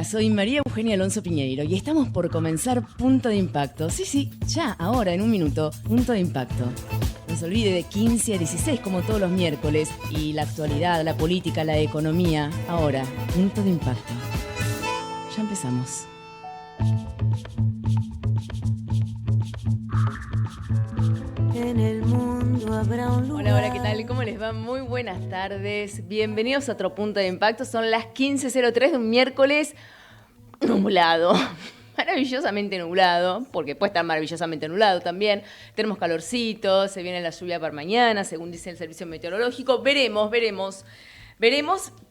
soy María Eugenia Alonso Piñeiro y estamos por comenzar Punto de Impacto. Sí, ya, ahora, en un minuto, Punto de Impacto. No se olvide de 15 a 16 como todos los miércoles y la actualidad, la política, la economía. Ahora, Punto de Impacto. Ya empezamos. En el mundo habrá un lugar. Hola, ¿qué tal? ¿Cómo les va? Muy buenas tardes. Bienvenidos a otro Punto de Impacto. Son las 15:03 de un miércoles nublado. Maravillosamente nublado, porque puede estar maravillosamente nublado también. Tenemos calorcito, se viene la lluvia para mañana, según dice el servicio meteorológico. Veremos.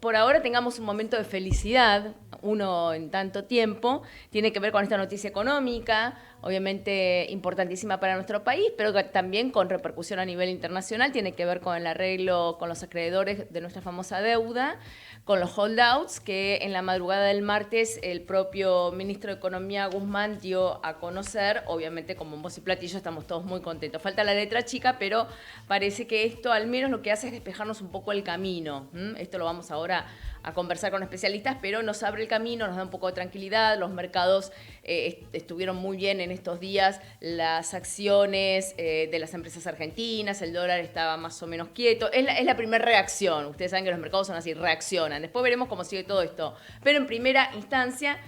Por ahora tengamos un momento de felicidad, uno en tanto tiempo. Tiene que ver con esta noticia económica, obviamente importantísima para nuestro país, pero también con repercusión a nivel internacional. Tiene que ver con el arreglo con los acreedores de nuestra famosa deuda, con los holdouts, que en la madrugada del martes el propio ministro de Economía, Guzmán, dio a conocer. Obviamente, con bombos y platillos, estamos todos muy contentos. Falta la letra chica, pero parece que esto al menos lo que hace es despejarnos un poco el camino. Esto lo vamos ahora a conversar con especialistas, pero nos abre el camino, nos da un poco de tranquilidad. Los mercados estuvieron muy bien en estos días. Las acciones de las empresas argentinas, el dólar estaba más o menos quieto. Es la primera reacción. Ustedes saben que los mercados son así, reaccionan. Después veremos cómo sigue todo esto. Pero en primera instancia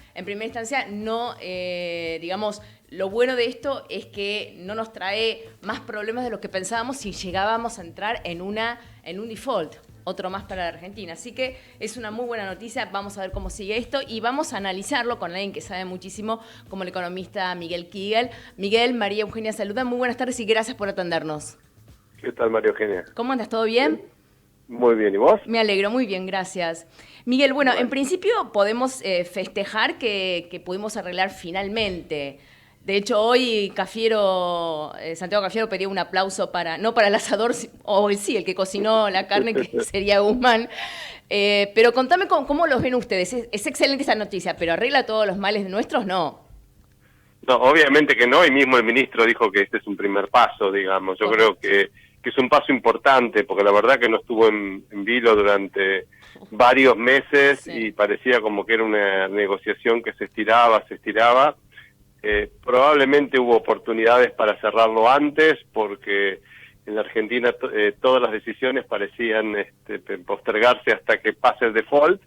no, digamos, lo bueno de esto es que no nos trae más problemas de lo que pensábamos si llegábamos a entrar en un default. Otro más para la Argentina. Así que es una muy buena noticia. Vamos a ver cómo sigue esto y vamos a analizarlo con alguien que sabe muchísimo, como el economista Miguel Kigel. Miguel, María Eugenia saluda. Muy buenas tardes y gracias por atendernos. ¿Qué tal, María Eugenia? ¿Cómo andas? ¿Todo bien? Muy bien, ¿y vos? Me alegro, muy bien, gracias. Miguel, bueno, en principio podemos festejar que pudimos arreglar finalmente. De hecho, hoy Santiago Cafiero pedía un aplauso no para el asador, el que cocinó la carne, que sería Guzmán. Pero contame cómo los ven ustedes. Es excelente esa noticia, pero ¿arregla todos los males nuestros? No. No, obviamente que no, y mismo el ministro dijo que este es un primer paso, digamos. Yo creo que es un paso importante, porque la verdad que no estuvo en vilo durante varios meses, sí. Y parecía como que era una negociación que se estiraba. Probablemente hubo oportunidades para cerrarlo antes, porque en la Argentina todas las decisiones parecían postergarse hasta que pase el default.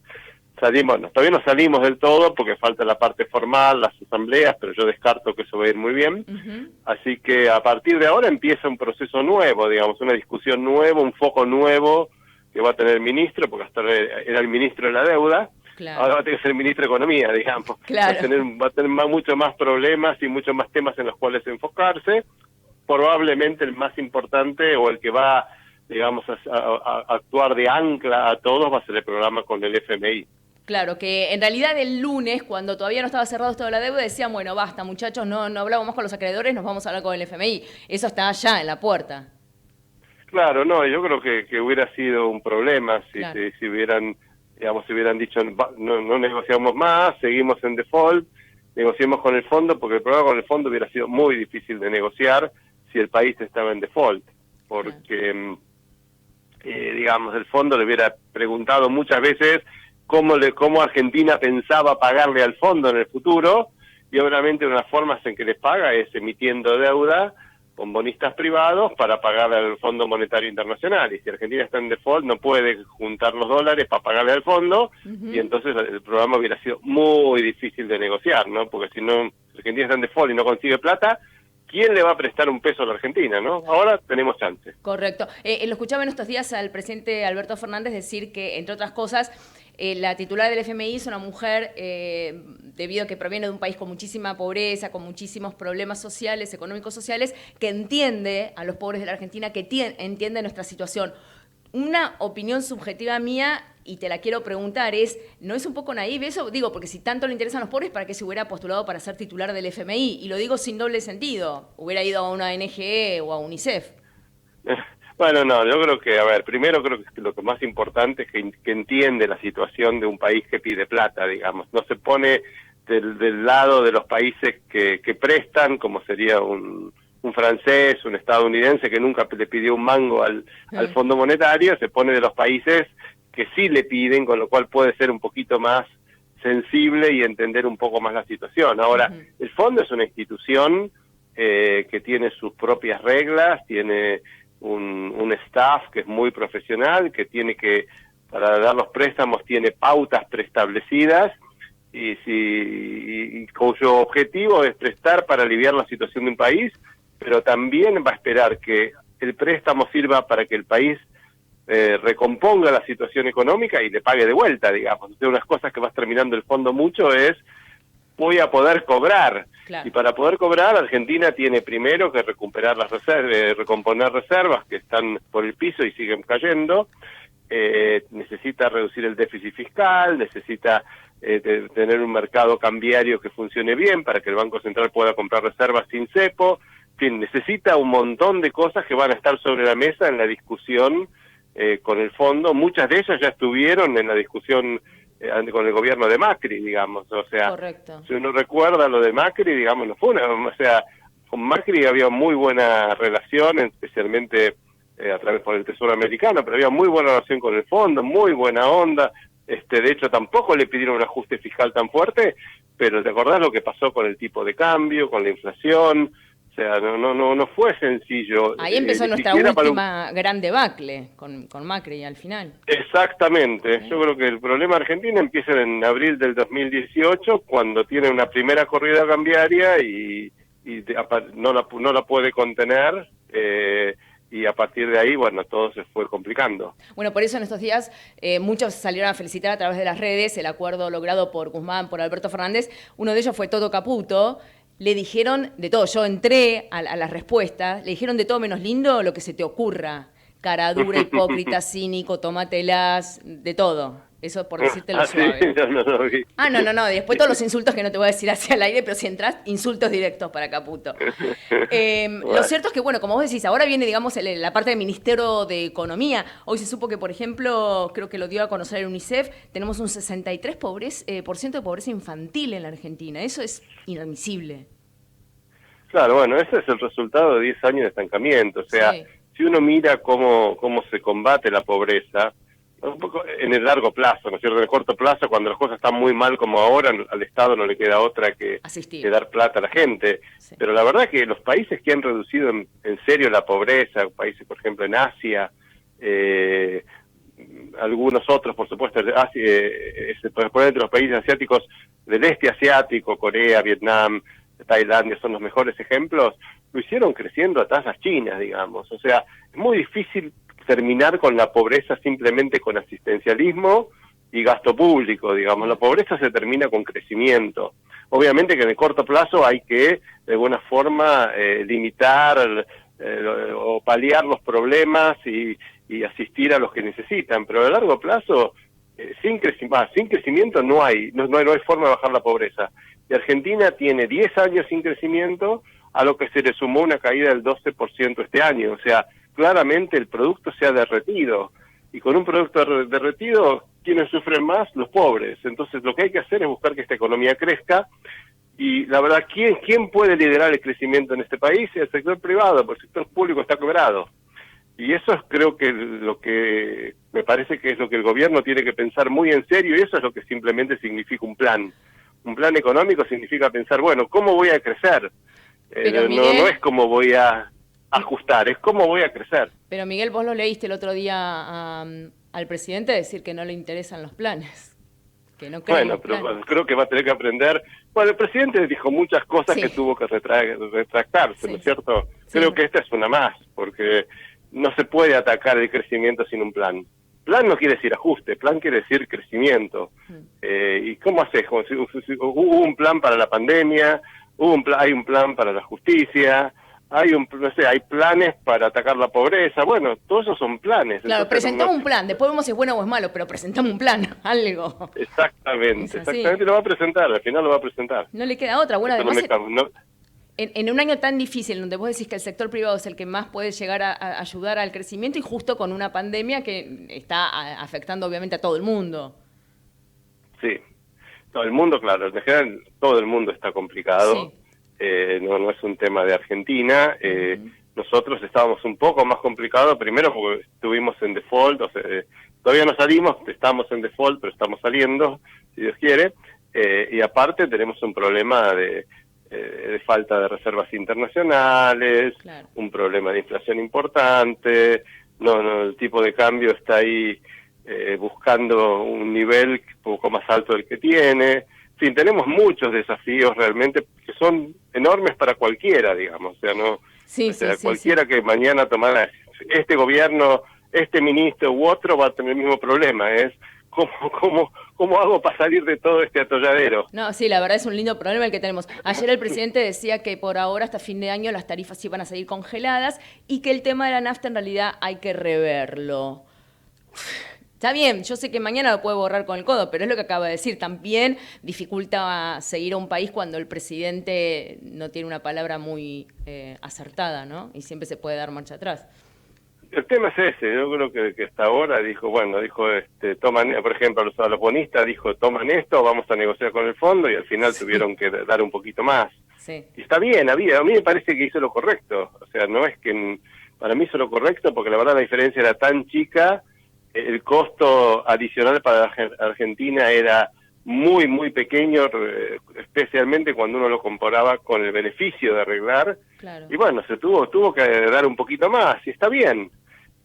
Todavía no salimos del todo porque falta la parte formal, las asambleas, pero yo descarto que eso va a ir muy bien. Uh-huh. Así que a partir de ahora empieza un proceso nuevo, digamos, una discusión nueva, un foco nuevo que va a tener el ministro, porque hasta era el ministro de la deuda. Claro. Ahora va a tener que ser el ministro de Economía, digamos. Claro. Va a tener mucho más problemas y muchos más temas en los cuales enfocarse. Probablemente el más importante o el que va, digamos, a actuar de ancla a todos va a ser el programa con el FMI. Claro, que en realidad el lunes, cuando todavía no estaba cerrado esto de la deuda, decían, bueno, basta muchachos, no hablamos más con los acreedores, nos vamos a hablar con el FMI. Eso está allá en la puerta. Claro, no, yo creo que hubiera sido un problema si hubieran dicho, no negociamos más, seguimos en default, negociemos con el fondo, porque el problema con el fondo hubiera sido muy difícil de negociar si el país estaba en default, porque, digamos, el fondo le hubiera preguntado muchas veces cómo Argentina pensaba pagarle al fondo en el futuro, y obviamente una forma en que les paga es emitiendo deuda con bonistas privados para pagarle al Fondo Monetario Internacional, y si Argentina está en default no puede juntar los dólares para pagarle al fondo. Uh-huh. Y entonces el programa hubiera sido muy difícil de negociar, ¿no? Porque si Argentina está en default y no consigue plata, ¿quién le va a prestar un peso a la Argentina, no? Ahora tenemos chance. Correcto. Lo escuchaba en estos días al presidente Alberto Fernández decir que, entre otras cosas, la titular del FMI es una mujer, debido a que proviene de un país con muchísima pobreza, con muchísimos problemas sociales, económicos sociales, que entiende a los pobres de la Argentina, que entiende nuestra situación. Una opinión subjetiva mía, y te la quiero preguntar, ¿no es un poco naive eso? Digo, porque si tanto le interesan los pobres, ¿para qué se hubiera postulado para ser titular del FMI? Y lo digo sin doble sentido. Hubiera ido a una ONG o a UNICEF. Bueno, no, yo creo que, primero creo que lo que más importante es que entiende la situación de un país que pide plata, digamos. No se pone del lado de los países que prestan, como sería un francés, un estadounidense que nunca le pidió un mango al Fondo Monetario, se pone de los países que sí le piden, con lo cual puede ser un poquito más sensible y entender un poco más la situación. Ahora, el fondo es una institución que tiene sus propias reglas, tiene un staff que es muy profesional, que tiene que, para dar los préstamos, tiene pautas preestablecidas, y cuyo objetivo es prestar para aliviar la situación de un país, pero también va a esperar que el préstamo sirva para que el país recomponga la situación económica y le pague de vuelta, digamos. Entonces, unas cosas que vas terminando el fondo mucho es, voy a poder cobrar. Claro. Y para poder cobrar, Argentina tiene primero que recuperar las reservas, recomponer reservas que están por el piso y siguen cayendo, necesita reducir el déficit fiscal, necesita tener un mercado cambiario que funcione bien para que el Banco Central pueda comprar reservas sin cepo, en fin, necesita un montón de cosas que van a estar sobre la mesa en la discusión con el fondo. Muchas de ellas ya estuvieron en la discusión con el gobierno de Macri, digamos, o sea, correcto. Si uno recuerda lo de Macri, digamos, no fue o sea, con Macri había muy buena relación, especialmente a través por el Tesoro Americano, pero había muy buena relación con el fondo, muy buena onda. De hecho, tampoco le pidieron un ajuste fiscal tan fuerte, pero ¿te acordás lo que pasó con el tipo de cambio, con la inflación? O sea, no fue sencillo. Ahí empezó nuestra última gran debacle con Macri al final. Exactamente. Sí. Yo creo que el problema argentino empieza en abril del 2018, cuando tiene una primera corrida cambiaria y no la puede contener, y a partir de ahí, bueno, todo se fue complicando. Bueno, por eso en estos días muchos salieron a felicitar a través de las redes el acuerdo logrado por Guzmán, por Alberto Fernández. Uno de ellos fue Toto Caputo. Le dijeron de todo, yo entré a las respuestas, le dijeron de todo menos lindo lo que se te ocurra. Cara dura, hipócrita, cínico, tómatelas, de todo. Eso por decirte lo suave. Sí, no vi. No. Después todos los insultos que no te voy a decir hacia el aire, pero si entras, insultos directos para Caputo. Bueno. Lo cierto es que, bueno, como vos decís, ahora viene, digamos, la parte del Ministerio de Economía. Hoy se supo que, por ejemplo, creo que lo dio a conocer el UNICEF, tenemos un 63% de pobreza infantil en la Argentina. Eso es inadmisible. Claro, bueno, ese es el resultado de 10 años de estancamiento. O sea, sí. Si uno mira cómo se combate la pobreza, un poco en el largo plazo, ¿no es cierto? En el corto plazo, cuando las cosas están muy mal como ahora, al Estado no le queda otra que dar plata a la gente. Sí. Pero la verdad que los países que han reducido en serio la pobreza, países, por ejemplo, en Asia, algunos otros, por supuesto, por entre los países asiáticos del este asiático, Corea, Vietnam, Tailandia, son los mejores ejemplos, lo hicieron creciendo a tasas chinas, digamos. O sea, es muy difícil terminar con la pobreza simplemente con asistencialismo y gasto público, digamos. La pobreza se termina con crecimiento. Obviamente que en el corto plazo hay que, de alguna forma, limitar o paliar los problemas y asistir a los que necesitan, pero a largo plazo, sin crecimiento no hay forma de bajar la pobreza. Y Argentina tiene 10 años sin crecimiento, a lo que se le sumó una caída del 12% este año. O sea, claramente el producto se ha derretido, y con un producto derretido, ¿quiénes sufren más? Los pobres. Entonces lo que hay que hacer es buscar que esta economía crezca, y la verdad, ¿quién puede liderar el crecimiento en este país? El sector privado, porque el sector público está quebrado. Y eso es, creo que lo que me parece que es lo que el gobierno tiene que pensar muy en serio, y eso es lo que simplemente significa un plan. Un plan económico significa pensar, bueno, ¿cómo voy a crecer? Miguel, no es cómo voy a ajustar, es cómo voy a crecer. Pero Miguel, vos lo leíste el otro día al presidente decir que no le interesan los planes, que no cree. Bueno, pero planes. Creo que va a tener que aprender. Bueno, el presidente dijo muchas cosas que tuvo que retractarse, ¿no es cierto? Creo que esta es una más, porque no se puede atacar el crecimiento sin un plan. Plan no quiere decir ajuste, plan quiere decir crecimiento. ¿Y cómo haces? Hubo un plan para la pandemia, hay un plan para la justicia, hay planes para atacar la pobreza. Bueno, todos esos son planes. Claro, presentamos un plan, después vemos si es bueno o es malo, pero presentamos un plan, algo. Exactamente, lo va a presentar, al final lo va a presentar. No le queda otra, bueno, además... En un año tan difícil, donde vos decís que el sector privado es el que más puede llegar a ayudar al crecimiento, y justo con una pandemia que está afectando obviamente a todo el mundo. Sí, todo el mundo, claro, en general todo el mundo está complicado, no es un tema de Argentina. Nosotros estábamos un poco más complicados, primero porque estuvimos en default, o sea, todavía no salimos, estamos en default, pero estamos saliendo, si Dios quiere. y aparte tenemos un problema de falta de reservas internacionales, claro, un problema de inflación importante, el tipo de cambio está ahí buscando un nivel un poco más alto del que tiene. En fin, tenemos muchos desafíos realmente que son enormes para cualquiera, digamos, o sea, no, sí, o sea, sí, cualquiera sí. que mañana tomara este gobierno, este ministro u otro va a tener el mismo problema, es ¿cómo hago para salir de todo este atolladero? No, sí, la verdad es un lindo problema el que tenemos. Ayer el presidente decía que por ahora, hasta fin de año, las tarifas iban a seguir congeladas y que el tema de la nafta en realidad hay que reverlo. Está bien, yo sé que mañana lo puede borrar con el codo, pero es lo que acaba de decir. También dificulta seguir a un país cuando el presidente no tiene una palabra muy acertada, ¿no? Y siempre se puede dar marcha atrás. El tema es ese, yo creo que hasta ahora dijo, toman, por ejemplo, a los bonistas dijo, toman esto, vamos a negociar con el fondo, y al final tuvieron que dar un poquito más. Sí. Y está bien, a mí me parece que hizo lo correcto, o sea, no es que, para mí hizo lo correcto, porque la verdad la diferencia era tan chica, el costo adicional para Argentina era muy, muy pequeño, especialmente cuando uno lo comparaba con el beneficio de arreglar, Claro. y bueno, se tuvo que dar un poquito más, y está bien.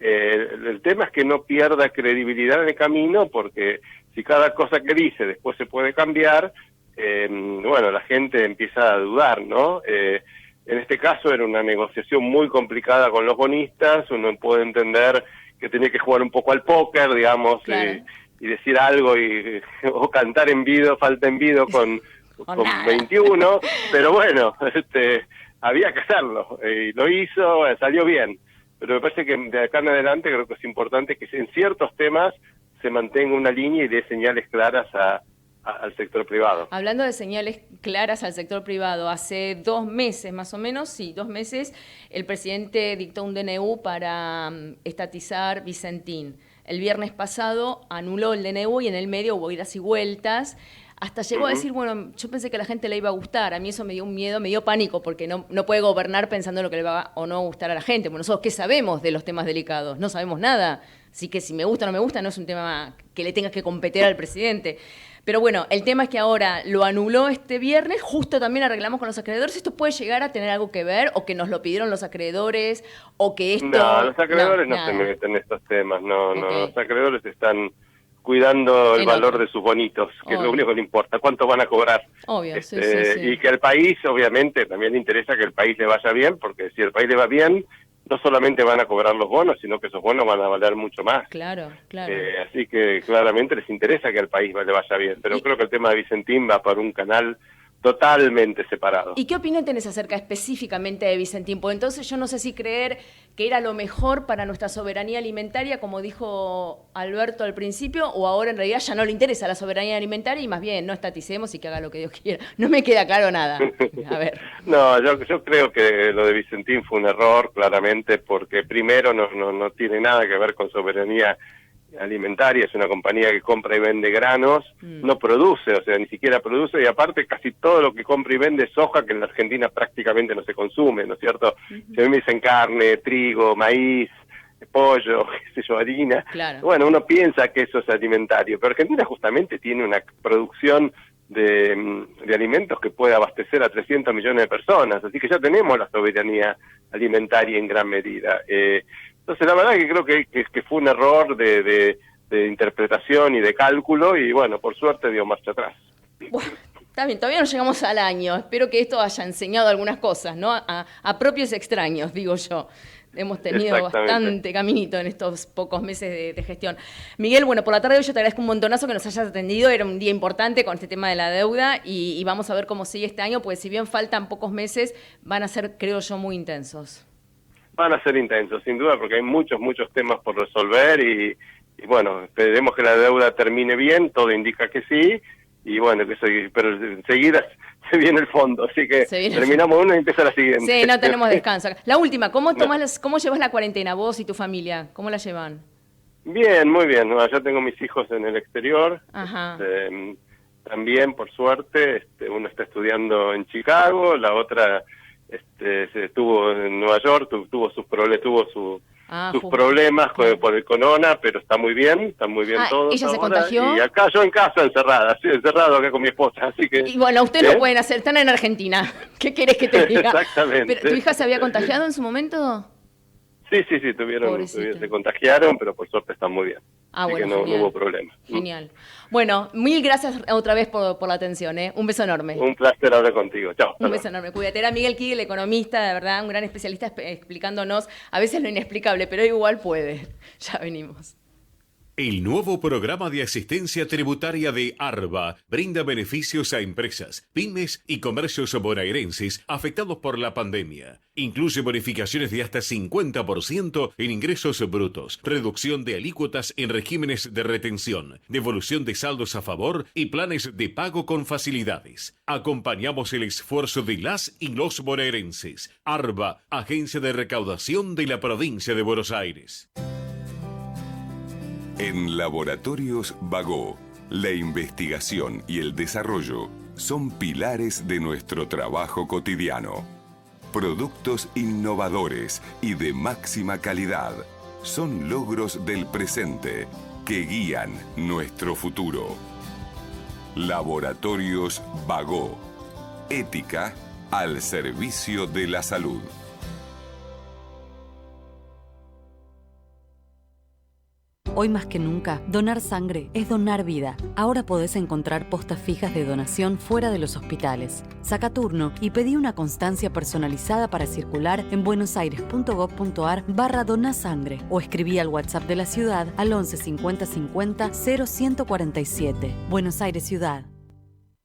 El tema es que no pierda credibilidad en el camino, porque si cada cosa que dice después se puede cambiar, bueno, la gente empieza a dudar, ¿no? En este caso era una negociación muy complicada con los bonistas, uno puede entender que tenía que jugar un poco al póker, digamos, Claro. y decir algo, o cantar en vido, falta en vido con 21, pero bueno, había que hacerlo, y lo hizo, salió bien. Pero me parece que de acá en adelante creo que es importante que en ciertos temas se mantenga una línea y dé señales claras al sector privado. Hablando de señales claras al sector privado, hace 2 meses más o menos, sí, 2 meses, el presidente dictó un DNU para estatizar Vicentín. El viernes pasado anuló el DNU y en el medio hubo idas y vueltas. Hasta llegó a decir, bueno, yo pensé que a la gente le iba a gustar. A mí eso me dio un miedo, me dio pánico, porque no puede gobernar pensando en lo que le va o no gustar a la gente. Bueno, nosotros, ¿qué sabemos de los temas delicados? No sabemos nada. Así que si me gusta o no me gusta, no es un tema que le tengas que competir al presidente. Pero bueno, el tema es que ahora lo anuló este viernes, justo también arreglamos con los acreedores. ¿Esto puede llegar a tener algo que ver? ¿O que nos lo pidieron los acreedores? ¿O que esto...? No, los acreedores no se meten en estos temas, no, los acreedores están cuidando el valor de sus bonitos, que es lo único que le importa, cuánto van a cobrar. Obvio, sí. Y que al país, obviamente, también le interesa que el país le vaya bien, porque si el país le va bien, no solamente van a cobrar los bonos, sino que esos bonos van a valer mucho más. Claro. Así que claramente les interesa que al país le vaya bien, pero creo que el tema de Vicentín va por un canal totalmente separado. ¿Y qué opinión tenés acerca específicamente de Vicentín? Porque entonces yo no sé si creer que era lo mejor para nuestra soberanía alimentaria, como dijo Alberto al principio, o ahora en realidad ya no le interesa la soberanía alimentaria y más bien no estaticemos y que haga lo que Dios quiera. No me queda claro nada. A ver. No, yo creo que lo de Vicentín fue un error, claramente, porque primero no tiene nada que ver con soberanía alimentaria, es una compañía que compra y vende granos, no produce, o sea, ni siquiera produce, y aparte casi todo lo que compra y vende es soja, que en la Argentina prácticamente no se consume, ¿no es cierto? Si a mí me dicen carne, trigo, maíz, pollo, qué sé yo, harina, claro. Bueno, uno piensa que eso es alimentario, pero Argentina justamente tiene una producción de alimentos que puede abastecer a 300 millones de personas, así que ya tenemos la soberanía alimentaria en gran medida. Entonces, la verdad que creo que fue un error de interpretación y de cálculo, y bueno, por suerte dio marcha atrás. Bueno, está bien, todavía no llegamos al año. Espero que esto haya enseñado algunas cosas, ¿no? A propios extraños, digo yo. Hemos tenido bastante caminito en estos pocos meses de gestión. Miguel, bueno, por la tarde hoy yo te agradezco un montonazo que nos hayas atendido. Era un día importante con este tema de la deuda y vamos a ver cómo sigue este año, pues si bien faltan pocos meses, van a ser, creo yo, muy intensos. Van a ser intensos, sin duda, porque hay muchos temas por resolver y bueno, esperemos que la deuda termine bien, todo indica que sí, y bueno, pero enseguida se viene el fondo, así que terminamos uno y empieza la siguiente. Sí, no tenemos descanso. La última, ¿cómo llevas la cuarentena vos y tu familia? ¿Cómo la llevan? Bien, muy bien. Yo tengo mis hijos en el exterior. Ajá. También, por suerte, uno está estudiando en Chicago, la otra estuvo en Nueva York, tuvo sus problemas, tuvo sus justo. problemas por el corona, pero está muy bien todo. ¿Ella se contagió? Y acá yo en casa encerrado acá con mi esposa, así que... Y bueno, ustedes lo pueden hacer, están en Argentina. ¿Qué querés que te diga? Exactamente. ¿Pero tu hija se había contagiado en su momento? Sí, se contagiaron, pero por suerte están muy bien. Así Bueno, que no hubo problema. Genial. Bueno, mil gracias otra vez por la atención, ¿eh? Un beso enorme. Un placer hablar contigo. Chao. Un beso enorme. Cuídate. Era Miguel Kigel, economista, de verdad, un gran especialista explicándonos a veces lo inexplicable, pero igual puede. Ya venimos. El nuevo programa de asistencia tributaria de ARBA brinda beneficios a empresas, pymes y comercios bonaerenses afectados por la pandemia. Incluye bonificaciones de hasta 50% en ingresos brutos, reducción de alícuotas en regímenes de retención, devolución de saldos a favor y planes de pago con facilidades. Acompañamos el esfuerzo de las y los bonaerenses. ARBA, Agencia de Recaudación de la Provincia de Buenos Aires. En Laboratorios Bagó, la investigación y el desarrollo son pilares de nuestro trabajo cotidiano. Productos innovadores y de máxima calidad son logros del presente que guían nuestro futuro. Laboratorios Bagó, ética al servicio de la salud. Hoy más que nunca, donar sangre es donar vida. Ahora podés encontrar postas fijas de donación fuera de los hospitales. Saca turno y pedí una constancia personalizada para circular en buenosaires.gov.ar/donasangre o escribí al WhatsApp de la ciudad al 11 50 50 0147. Buenos Aires Ciudad.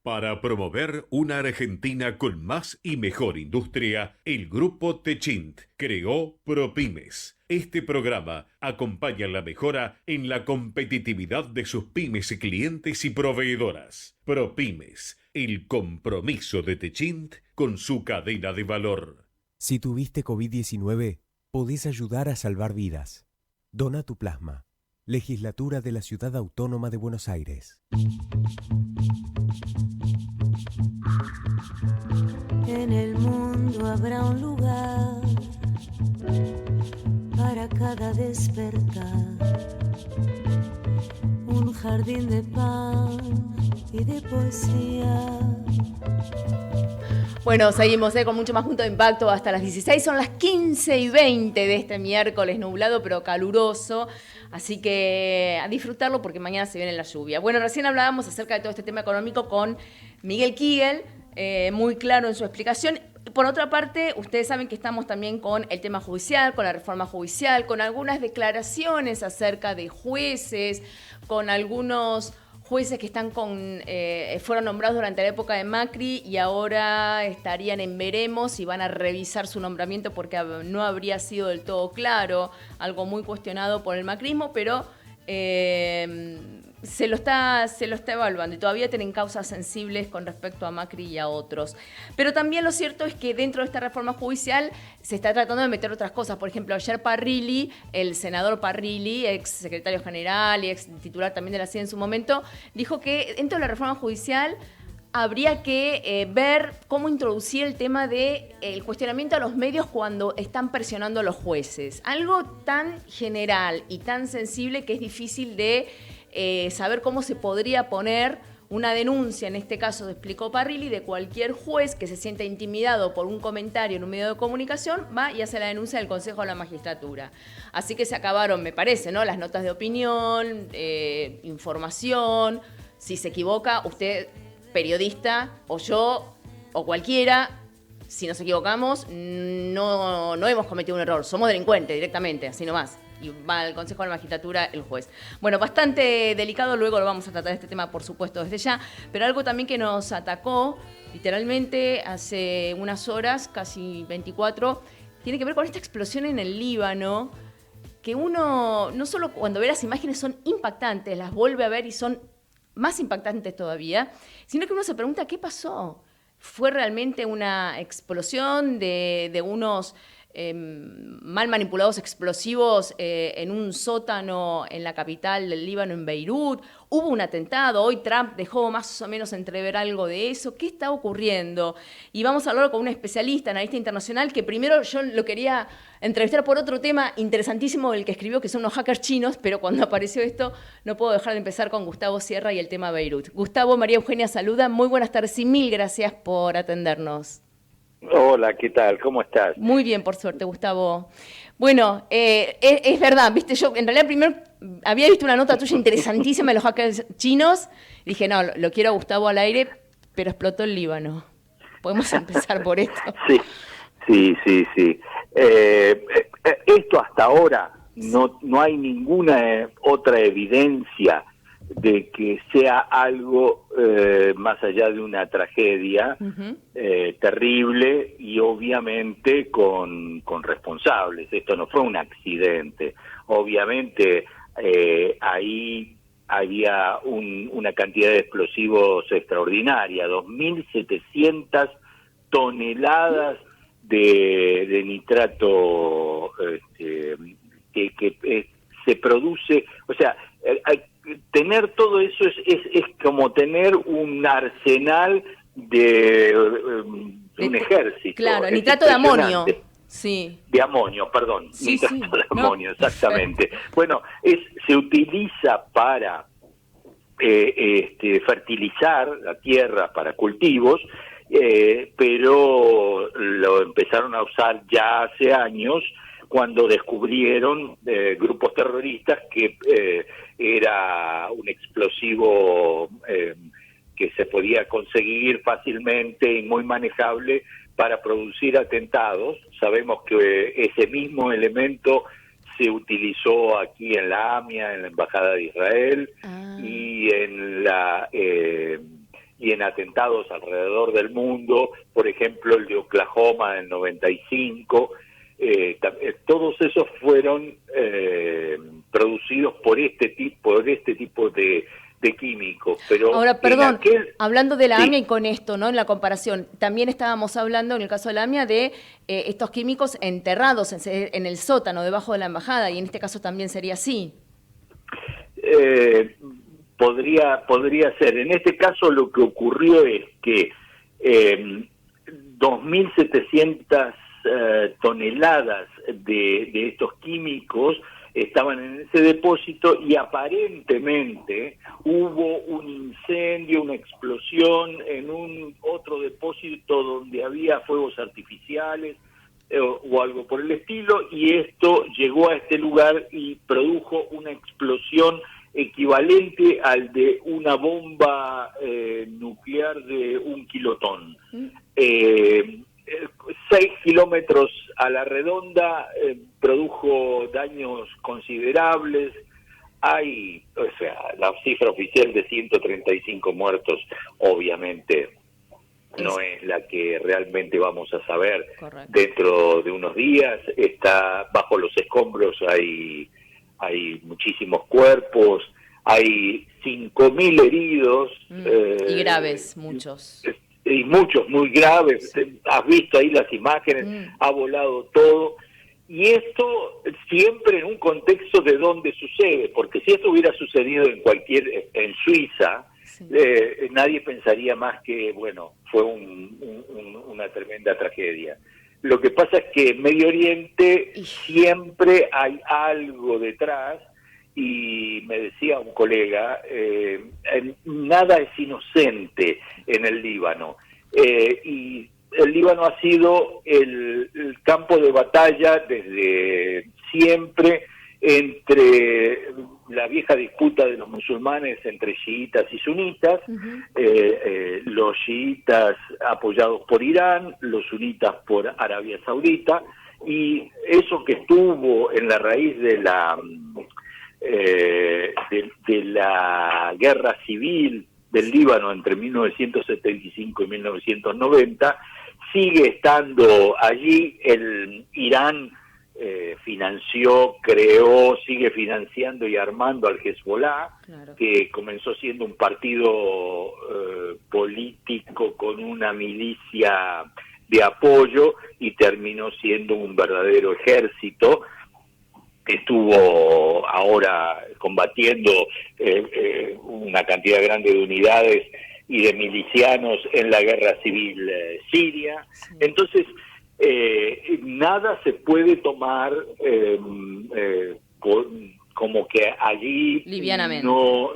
Para promover una Argentina con más y mejor industria, el Grupo Techint creó ProPymes. Este programa acompaña la mejora en la competitividad de sus pymes y clientes y proveedoras. ProPymes, el compromiso de Techint con su cadena de valor. Si tuviste COVID-19, podés ayudar a salvar vidas. Dona tu plasma. Legislatura de la Ciudad Autónoma de Buenos Aires. En el mundo habrá un lugar para cada despertar, un jardín de pan y de poesía. Bueno, seguimos con mucho más Punto de Impacto hasta las 16. Son las 15:20 de este miércoles nublado pero caluroso. Así que a disfrutarlo porque mañana se viene la lluvia. Bueno, recién hablábamos acerca de todo este tema económico con Miguel Kigel, muy claro en su explicación. Por otra parte, ustedes saben que estamos también con el tema judicial, con la reforma judicial, con algunas declaraciones acerca de jueces, con algunos jueces que están fueron nombrados durante la época de Macri y ahora estarían en veremos y van a revisar su nombramiento porque no habría sido del todo claro, algo muy cuestionado por el macrismo, pero se lo está evaluando y todavía tienen causas sensibles con respecto a Macri y a otros. Pero también lo cierto es que dentro de esta reforma judicial se está tratando de meter otras cosas. Por ejemplo, ayer Parrilli, el senador Parrilli, ex secretario general y ex titular también de la CIE en su momento, dijo que dentro de la reforma judicial habría que ver cómo introducir el tema del cuestionamiento a los medios cuando están presionando a los jueces. Algo tan general y tan sensible que es difícil de saber cómo se podría poner una denuncia, en este caso explicó Parrilli, de cualquier juez que se sienta intimidado por un comentario en un medio de comunicación, va y hace la denuncia del Consejo de la Magistratura. Así que se acabaron, me parece, ¿no?, las notas de opinión, información. Si se equivoca, usted, periodista, o yo, o cualquiera, si nos equivocamos, no hemos cometido un error, somos delincuentes directamente, así nomás. Y va al Consejo de la Magistratura el juez. Bueno, bastante delicado, luego lo vamos a tratar este tema, por supuesto, desde ya, pero algo también que nos atacó, literalmente, hace unas horas, casi 24, tiene que ver con esta explosión en el Líbano, que uno, no solo cuando ve las imágenes son impactantes, las vuelve a ver y son más impactantes todavía, sino que uno se pregunta, ¿qué pasó? ¿Fue realmente una explosión de unos mal manipulados explosivos en un sótano en la capital del Líbano, en Beirut. Hubo un atentado, hoy Trump dejó más o menos entrever algo de eso. ¿Qué está ocurriendo? Y vamos a hablar con un especialista, analista internacional, que primero yo lo quería entrevistar por otro tema interesantísimo del que escribió, que son los hackers chinos, pero cuando apareció esto no puedo dejar de empezar con Gustavo Sierra y el tema Beirut. Gustavo, María Eugenia saluda, muy buenas tardes y mil gracias por atendernos. Hola, ¿qué tal? ¿Cómo estás? Muy bien, por suerte, Gustavo. Bueno, es verdad, viste, yo en realidad primero había visto una nota tuya interesantísima de los hackers chinos, y dije, no, lo quiero a Gustavo al aire, pero explotó el Líbano. Podemos empezar por esto. Sí. Esto hasta ahora no hay ninguna otra evidencia de que sea algo más allá de una tragedia terrible y obviamente con responsables. Esto no fue un accidente. Obviamente ahí había una cantidad de explosivos extraordinaria, 2.700 toneladas de nitrato que se produce, o sea, tener todo eso es como tener un arsenal de un ejército. Claro, nitrato de amonio. Sí. De amonio, perdón. Sí, nitrato de amonio, exactamente. Bueno, se utiliza para fertilizar la tierra para cultivos, pero lo empezaron a usar ya hace años, cuando descubrieron grupos terroristas que era un explosivo que se podía conseguir fácilmente y muy manejable para producir atentados. Sabemos que ese mismo elemento se utilizó aquí en la AMIA, en la Embajada de Israel, y en atentados alrededor del mundo, por ejemplo el de Oklahoma en el 95. Todos esos fueron producidos por este tipo de químicos. Pero ahora, perdón, hablando de la AMIA y con esto, ¿no? En la comparación, también estábamos hablando en el caso de la AMIA de estos químicos enterrados en el sótano debajo de la embajada, y en este caso también sería así. Podría ser. En este caso lo que ocurrió es que 2.700 toneladas de estos químicos estaban en ese depósito y aparentemente hubo un incendio, una explosión en un otro depósito donde había fuegos artificiales o algo por el estilo, y esto llegó a este lugar y produjo una explosión equivalente al de una bomba nuclear de 1 kilotón. 6 kilómetros a la redonda, produjo daños considerables. Hay, la cifra oficial de 135 muertos, obviamente no es la que realmente vamos a saber. Correcto. Dentro de unos días. Está bajo los escombros, hay muchísimos cuerpos, hay 5.000 heridos. Y graves, muchos. Y muchos muy graves. Sí. Has visto ahí las imágenes, ha volado todo. Y esto siempre en un contexto de donde sucede, porque si esto hubiera sucedido en Suiza, sí, nadie pensaría más que, bueno, fue una tremenda tragedia. Lo que pasa es que en Medio Oriente siempre hay algo detrás, y me decía un colega, nada es inocente en el Líbano, y el Líbano ha sido el campo de batalla desde siempre entre la vieja disputa de los musulmanes entre chiitas y sunitas, los chiitas apoyados por Irán, los sunitas por Arabia Saudita, y eso que estuvo en la raíz de la guerra civil del Líbano entre 1975 y 1990, sigue estando allí. El Irán financió, creó, sigue financiando y armando al Hezbollah, claro, que comenzó siendo un partido político con una milicia de apoyo y terminó siendo un verdadero ejército. Estuvo ahora combatiendo una cantidad grande de unidades y de milicianos en la guerra civil siria. Sí. Entonces, nada se puede tomar como que allí no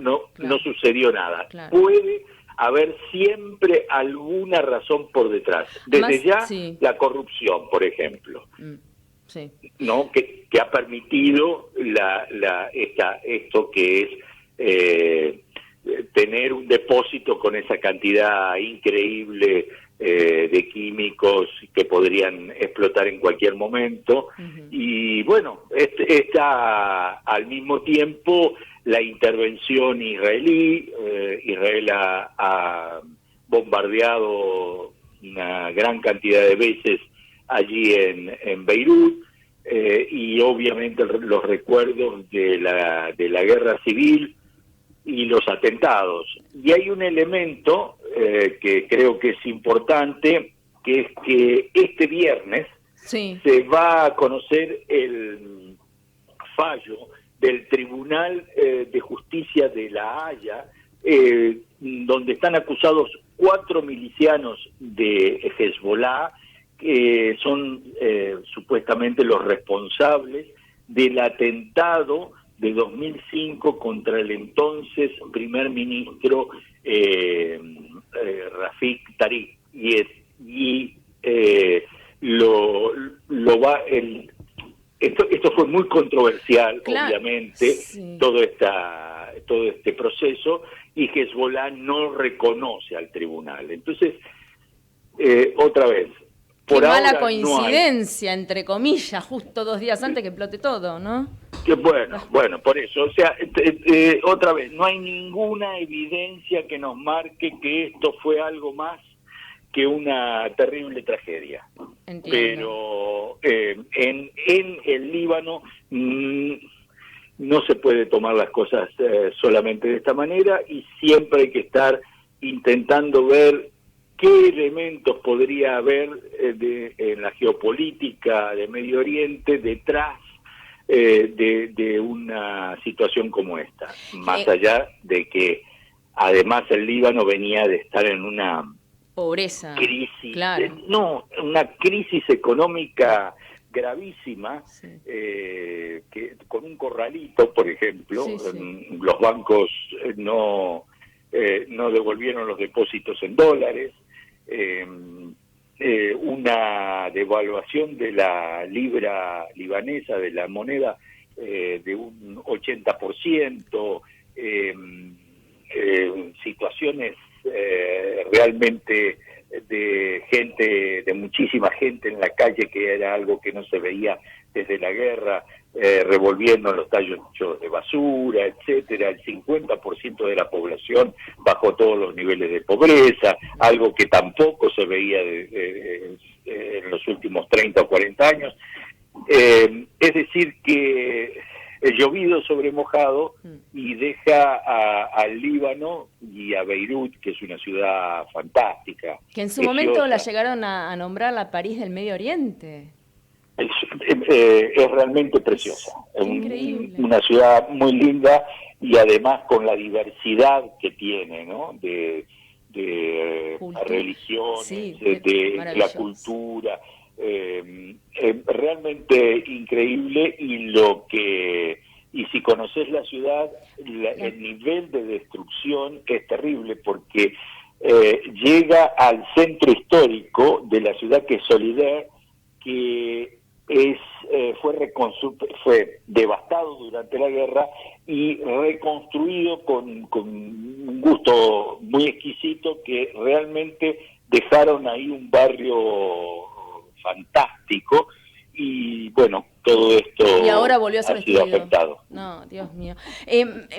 sucedió nada. Claro. Puede haber siempre alguna razón por detrás. Desde la corrupción, por ejemplo. Sí. ¿No? Que ha permitido esto que es tener un depósito con esa cantidad increíble de químicos que podrían explotar en cualquier momento. Y bueno, está al mismo tiempo la intervención israelí. Israel ha bombardeado una gran cantidad de veces allí en Beirut, y obviamente los recuerdos de la guerra civil y los atentados. Y hay un elemento que creo que es importante, que es que este viernes se va a conocer el fallo del Tribunal de Justicia de La Haya, donde están acusados 4 milicianos de Hezbollah, que son supuestamente los responsables del atentado de 2005 contra el entonces primer ministro Rafik Tariq. Esto fue muy controversial, claro, obviamente, todo este proceso, y Hezbollah no reconoce al tribunal. Entonces, otra vez, por ahora mala coincidencia, entre comillas, justo 2 días antes que explote todo, ¿no? Bueno, por eso, o sea, otra vez, no hay ninguna evidencia que nos marque que esto fue algo más que una terrible tragedia. Entiendo. Pero en el Líbano no se puede tomar las cosas solamente de esta manera, y siempre hay que estar intentando ver qué elementos podría haber en la geopolítica de Medio Oriente detrás de una situación como esta, más allá de que además el Líbano venía de estar en una pobreza, crisis, claro. Una crisis económica gravísima, que con un corralito, por ejemplo, los bancos no devolvieron los depósitos en dólares, una devaluación de la libra libanesa, de la moneda, de un 80%, situaciones realmente de muchísima gente en la calle, que era algo que no se veía desde la guerra, revolviendo los tallos de basura, etcétera. El 50% de la población bajo todos los niveles de pobreza, algo que tampoco se veía en los últimos 30 o 40 años. Es decir, que el llovido sobre mojado, y deja al Líbano y a Beirut, que es una ciudad fantástica. Que en su momento la llegaron a nombrar la París del Medio Oriente. Es realmente preciosa. Es una ciudad muy linda, y además con la diversidad que tiene, ¿no? De religiones, de la cultura. Realmente increíble, y si conoces la ciudad, el nivel de destrucción es terrible, porque llega al centro histórico de la ciudad, que es Solidaire, que fue devastado durante la guerra y reconstruido con un gusto muy exquisito, que realmente dejaron ahí un barrio fantástico. Y bueno, todo esto y ahora volvió a ser ha sido estudiado. afectado. No, Dios mío.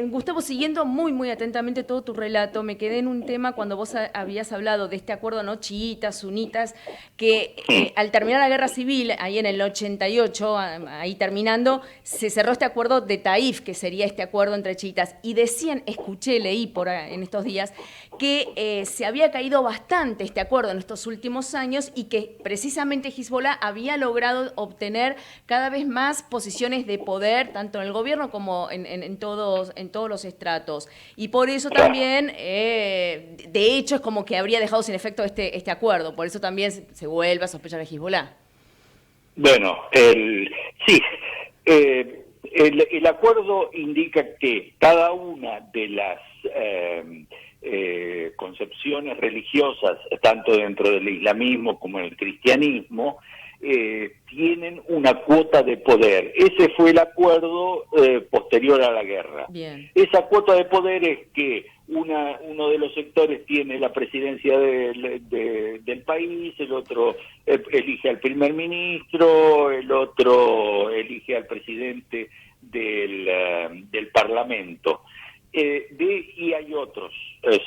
Gustavo, siguiendo muy, muy atentamente todo tu relato, me quedé en un tema cuando vos habías hablado de este acuerdo, ¿no? Chiitas, sunitas, que al terminar la guerra civil, ahí en el 88, ahí terminando, se cerró este acuerdo de Taif, que sería este acuerdo entre chiitas. Y decían, escuché, leí en estos días, que se había caído bastante este acuerdo en estos últimos años y que precisamente Hezbollah había logrado obtener cada vez más posiciones de poder, tanto en el gobierno como en todos los estratos. Y por eso también, de hecho, es como que habría dejado sin efecto este acuerdo. Por eso también se vuelve a sospechar de Hezbollah. Bueno, sí. El acuerdo indica que cada una de las concepciones religiosas, tanto dentro del islamismo como en el cristianismo, tienen una cuota de poder. Ese fue el acuerdo posterior a la guerra. Bien. Esa cuota de poder es que uno de los sectores tiene la presidencia del país, el otro elige al primer ministro, el otro elige al presidente del parlamento. Y hay otros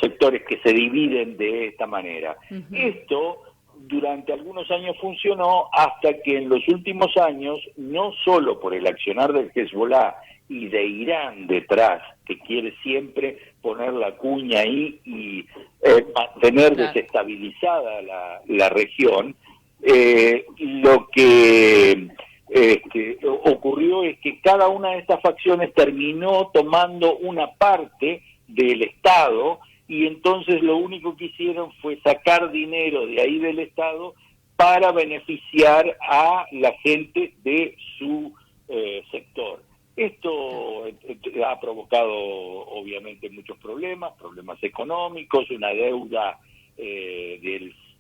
sectores que se dividen de esta manera. Uh-huh. Esto durante algunos años funcionó hasta que en los últimos años, no solo por el accionar del Hezbollah y de Irán detrás, que quiere siempre poner la cuña ahí y mantener desestabilizada la región, lo que ocurrió es que cada una de estas facciones terminó tomando una parte del Estado, y entonces lo único que hicieron fue sacar dinero de ahí del Estado para beneficiar a la gente de su sector. Esto ha provocado obviamente muchos problemas económicos, una deuda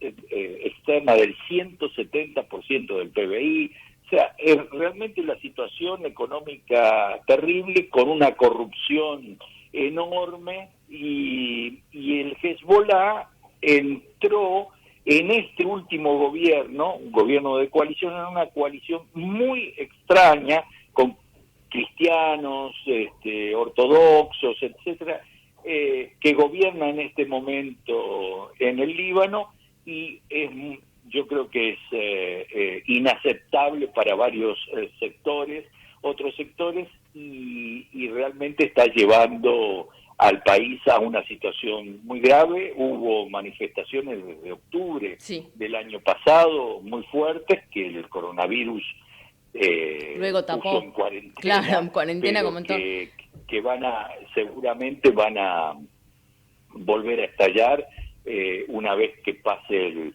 externa del 170% del PBI. O sea, es realmente la situación económica terrible, con una corrupción enorme, y el Hezbollah entró en este último gobierno, un gobierno de coalición, en una coalición muy extraña, con cristianos, ortodoxos, etcétera, que gobierna en este momento en el Líbano, y yo creo que es inaceptable para varios otros sectores, y realmente está llevando al país a una situación muy grave. Hubo manifestaciones desde octubre del año pasado muy fuertes, que el coronavirus luego tapó, puso en cuarentena, claro, en cuarentena, como que seguramente van a volver a estallar una vez que pase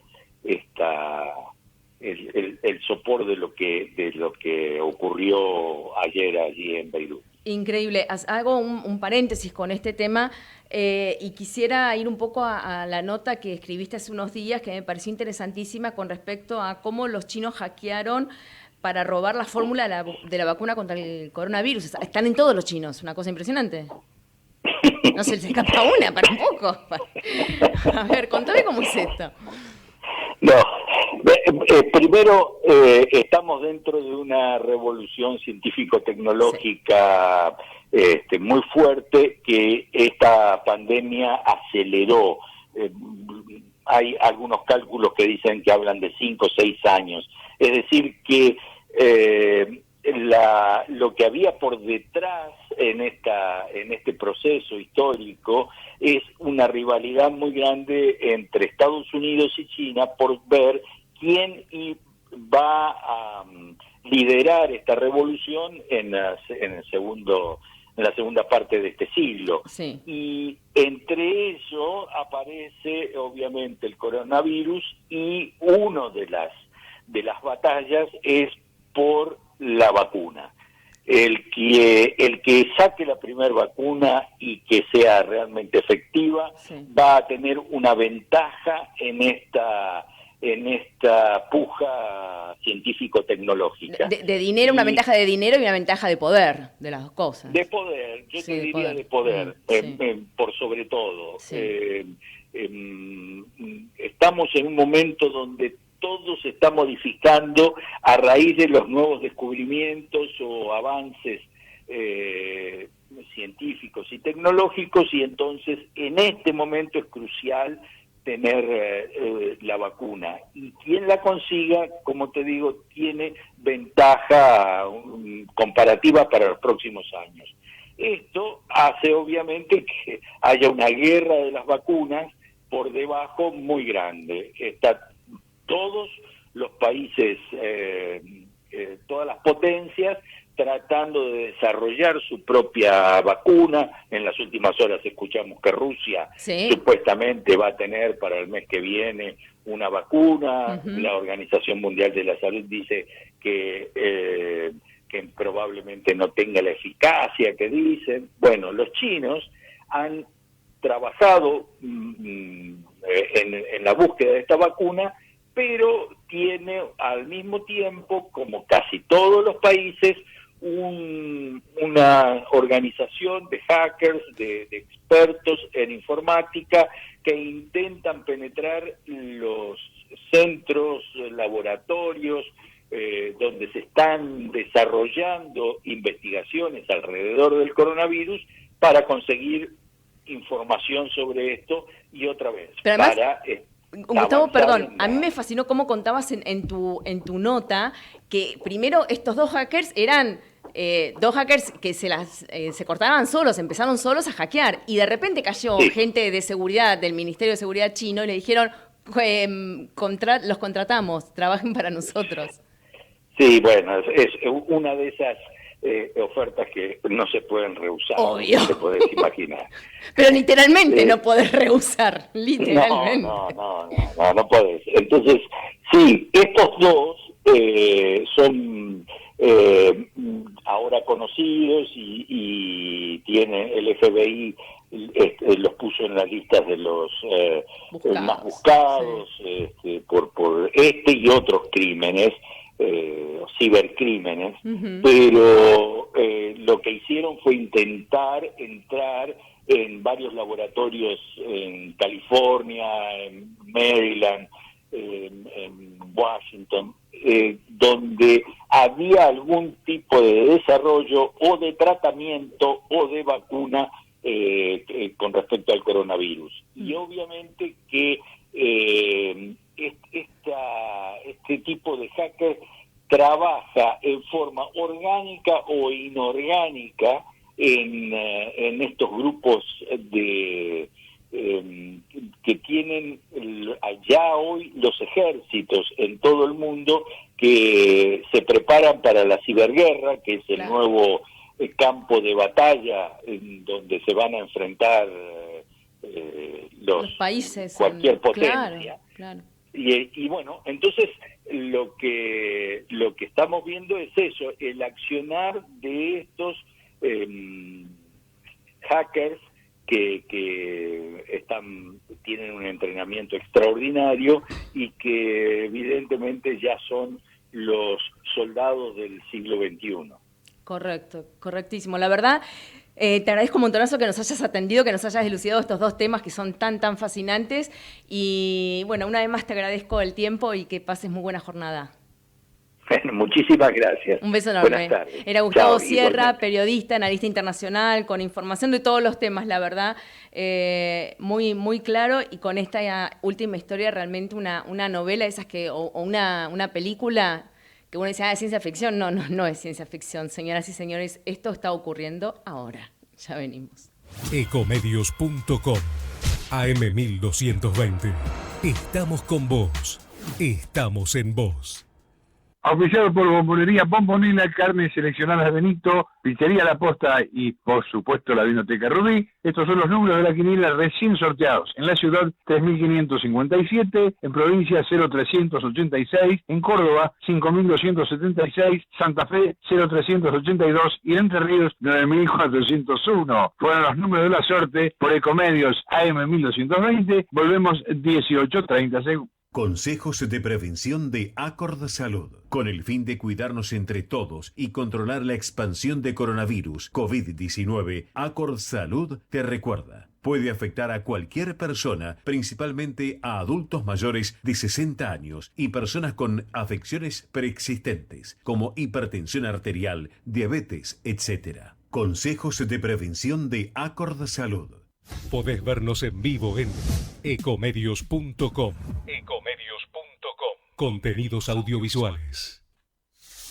el sopor de lo que ocurrió ayer allí en Beirut. Increíble. Hago un paréntesis con este tema y quisiera ir un poco a la nota que escribiste hace unos días, que me pareció interesantísima, con respecto a cómo los chinos hackearon para robar la fórmula de la vacuna contra el coronavirus. Están en todos los chinos, una cosa impresionante. No se les escapa una, para un poco. A ver, contame cómo es esto. No, primero estamos dentro de una revolución científico-tecnológica muy fuerte, que esta pandemia aceleró. Hay algunos cálculos que dicen que hablan de 5 o 6 años. Es decir, que lo que había por detrás en este proceso histórico es una rivalidad muy grande entre Estados Unidos y China por ver quién va a liderar esta revolución en la segunda parte de este siglo. Sí. Y entre ellos aparece obviamente el coronavirus, y uno de las batallas es por la vacuna. El que saque la primera vacuna y que sea realmente efectiva, va a tener una ventaja en esta puja científico-tecnológica. De dinero, una ventaja de dinero y una ventaja de poder, de las dos cosas. De poder, yo te diría de poder, por sobre todo. Sí. Estamos en un momento donde todo se está modificando a raíz de los nuevos descubrimientos o avances científicos y tecnológicos, y entonces en este momento es crucial tener la vacuna. Y quien la consiga, como te digo, tiene ventaja comparativa para los próximos años. Esto hace obviamente que haya una guerra de las vacunas por debajo muy grande. Todos los países, todas las potencias, tratando de desarrollar su propia vacuna. En las últimas horas escuchamos que Rusia supuestamente va a tener para el mes que viene una vacuna. La Organización Mundial de la Salud dice que probablemente no tenga la eficacia que dicen. Bueno, los chinos han trabajado en la búsqueda de esta vacuna, pero tiene al mismo tiempo, como casi todos los países, una organización de hackers, de expertos en informática, que intentan penetrar los centros, laboratorios, donde se están desarrollando investigaciones alrededor del coronavirus para conseguir información sobre esto, y otra vez, pero además, Gustavo, perdón, a mí me fascinó cómo contabas en tu nota que primero estos dos hackers eran dos hackers que se cortaban solos, empezaron solos a hackear, y de repente cayó gente de seguridad del Ministerio de Seguridad chino y le dijeron, los contratamos, trabajen para nosotros. Sí, bueno, es una de esas ofertas que no se pueden rehusar. Obvio. No te podés imaginar. Pero literalmente no podés rehusar, literalmente. No podés. Entonces, sí, estos dos son ahora conocidos y tiene el FBI los puso en las listas de los más buscados, por este y otros crímenes, cibercrímenes, pero lo que hicieron fue intentar entrar en varios laboratorios en California, en Maryland, en Washington, donde había algún tipo de desarrollo o de tratamiento o de vacuna con respecto al coronavirus. Y obviamente que este tipo de hacker trabaja en forma orgánica o inorgánica en estos grupos que tienen allá hoy los ejércitos en todo el mundo, que se preparan para la ciberguerra, que es el nuevo campo de batalla en donde se van a enfrentar los países, cualquier potencia. Claro. Y bueno, entonces lo que estamos viendo es eso, el accionar de estos hackers que tienen un entrenamiento extraordinario y que evidentemente ya son los soldados del siglo XXI. Correcto, correctísimo. La verdad, te agradezco un montonazo que nos hayas atendido, que nos hayas elucidado estos dos temas que son tan fascinantes. Y bueno, una vez más te agradezco el tiempo y que pases muy buena jornada. Bueno, muchísimas gracias. Un beso enorme. Buenas tardes. Era Gustavo Sierra, igualmente. Periodista, analista internacional, con información de todos los temas, la verdad, muy claro, y con esta última historia realmente una novela, esas que o una película que uno dice, es ciencia ficción. No es ciencia ficción, señoras y señores, esto está ocurriendo ahora. Ya venimos. Ecomedios.com AM1220. Estamos con vos. Estamos en vos. Auspiciado por Bombonería Bombonela, carnes seleccionadas de Benito, Pizzería La Posta y, por supuesto, la Vinoteca Rubí. Estos son los números de la quiniela recién sorteados. En la ciudad, 3.557, en provincia, 0.386, en Córdoba, 5.276, Santa Fe, 0.382 y en Entre Ríos, 9.401. Fueron los números de la suerte por Ecomedios AM1220. Volvemos 18:30 segundos. Consejos de prevención de Acord Salud. Con el fin de cuidarnos entre todos y controlar la expansión de coronavirus COVID-19, Acord Salud te recuerda. Puede afectar a cualquier persona, principalmente a adultos mayores de 60 años y personas con afecciones preexistentes, como hipertensión arterial, diabetes, etc. Consejos de prevención de Acord Salud. Podés vernos en vivo en ecomedios.com. Contenidos audiovisuales.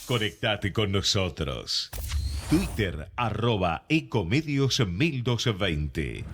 Conectate con nosotros. Twitter, @ecomedios1220.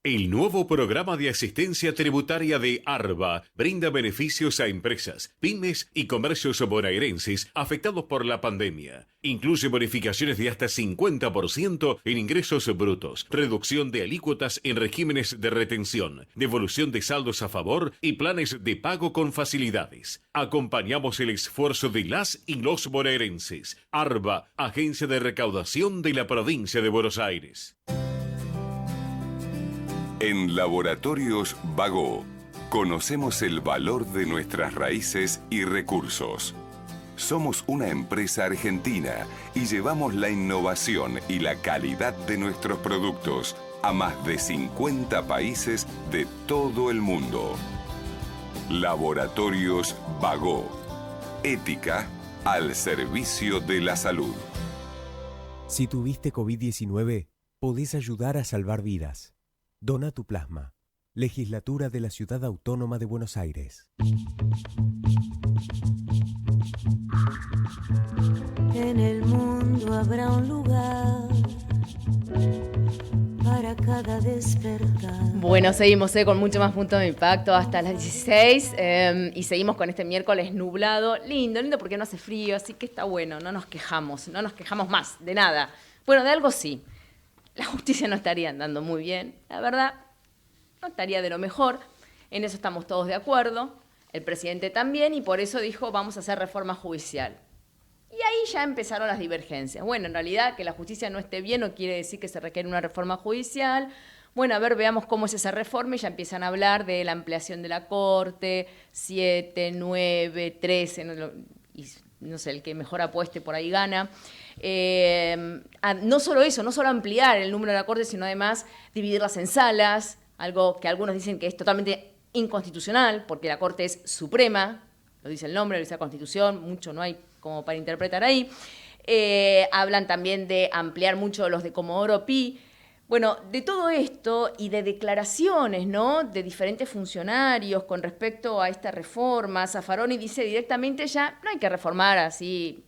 El nuevo programa de asistencia tributaria de ARBA brinda beneficios a empresas, pymes y comercios bonaerenses afectados por la pandemia. Incluye bonificaciones de hasta 50% en ingresos brutos, reducción de alícuotas en regímenes de retención, devolución de saldos a favor y planes de pago con facilidades. Acompañamos el esfuerzo de las y los bonaerenses. ARBA, Agencia de Recaudación de la Provincia de Buenos Aires. En Laboratorios Bagó, conocemos el valor de nuestras raíces y recursos. Somos una empresa argentina y llevamos la innovación y la calidad de nuestros productos a más de 50 países de todo el mundo. Laboratorios Bagó. Ética al servicio de la salud. Si tuviste COVID-19, podés ayudar a salvar vidas. Dona tu plasma. Legislatura de la Ciudad Autónoma de Buenos Aires. En el mundo habrá un lugar para cada despertar. Bueno, seguimos con mucho más punto de impacto hasta las 16 y seguimos con este miércoles nublado. Lindo porque no hace frío, así que está bueno, no nos quejamos más de nada. Bueno, de algo sí. La justicia no estaría andando muy bien, la verdad, no estaría de lo mejor. En eso estamos todos de acuerdo, el presidente también, y por eso dijo vamos a hacer reforma judicial. Y ahí ya empezaron las divergencias. Bueno, en realidad que la justicia no esté bien no quiere decir que se requiere una reforma judicial. Bueno, a ver, veamos cómo es esa reforma y ya empiezan a hablar de la ampliación de la Corte, 7, 9, 13, y no sé, el que mejor apueste por ahí gana. No solo eso, no solo ampliar el número de la Corte, sino además dividirlas en salas, algo que algunos dicen que es totalmente inconstitucional, porque la Corte es suprema, lo dice el nombre, lo dice la Constitución, mucho no hay como para interpretar ahí. Hablan también de ampliar mucho los de Comodoro Pi. Bueno, de todo esto y de declaraciones, ¿no?, de diferentes funcionarios con respecto a esta reforma, Zaffaroni dice directamente ya, no hay que reformar así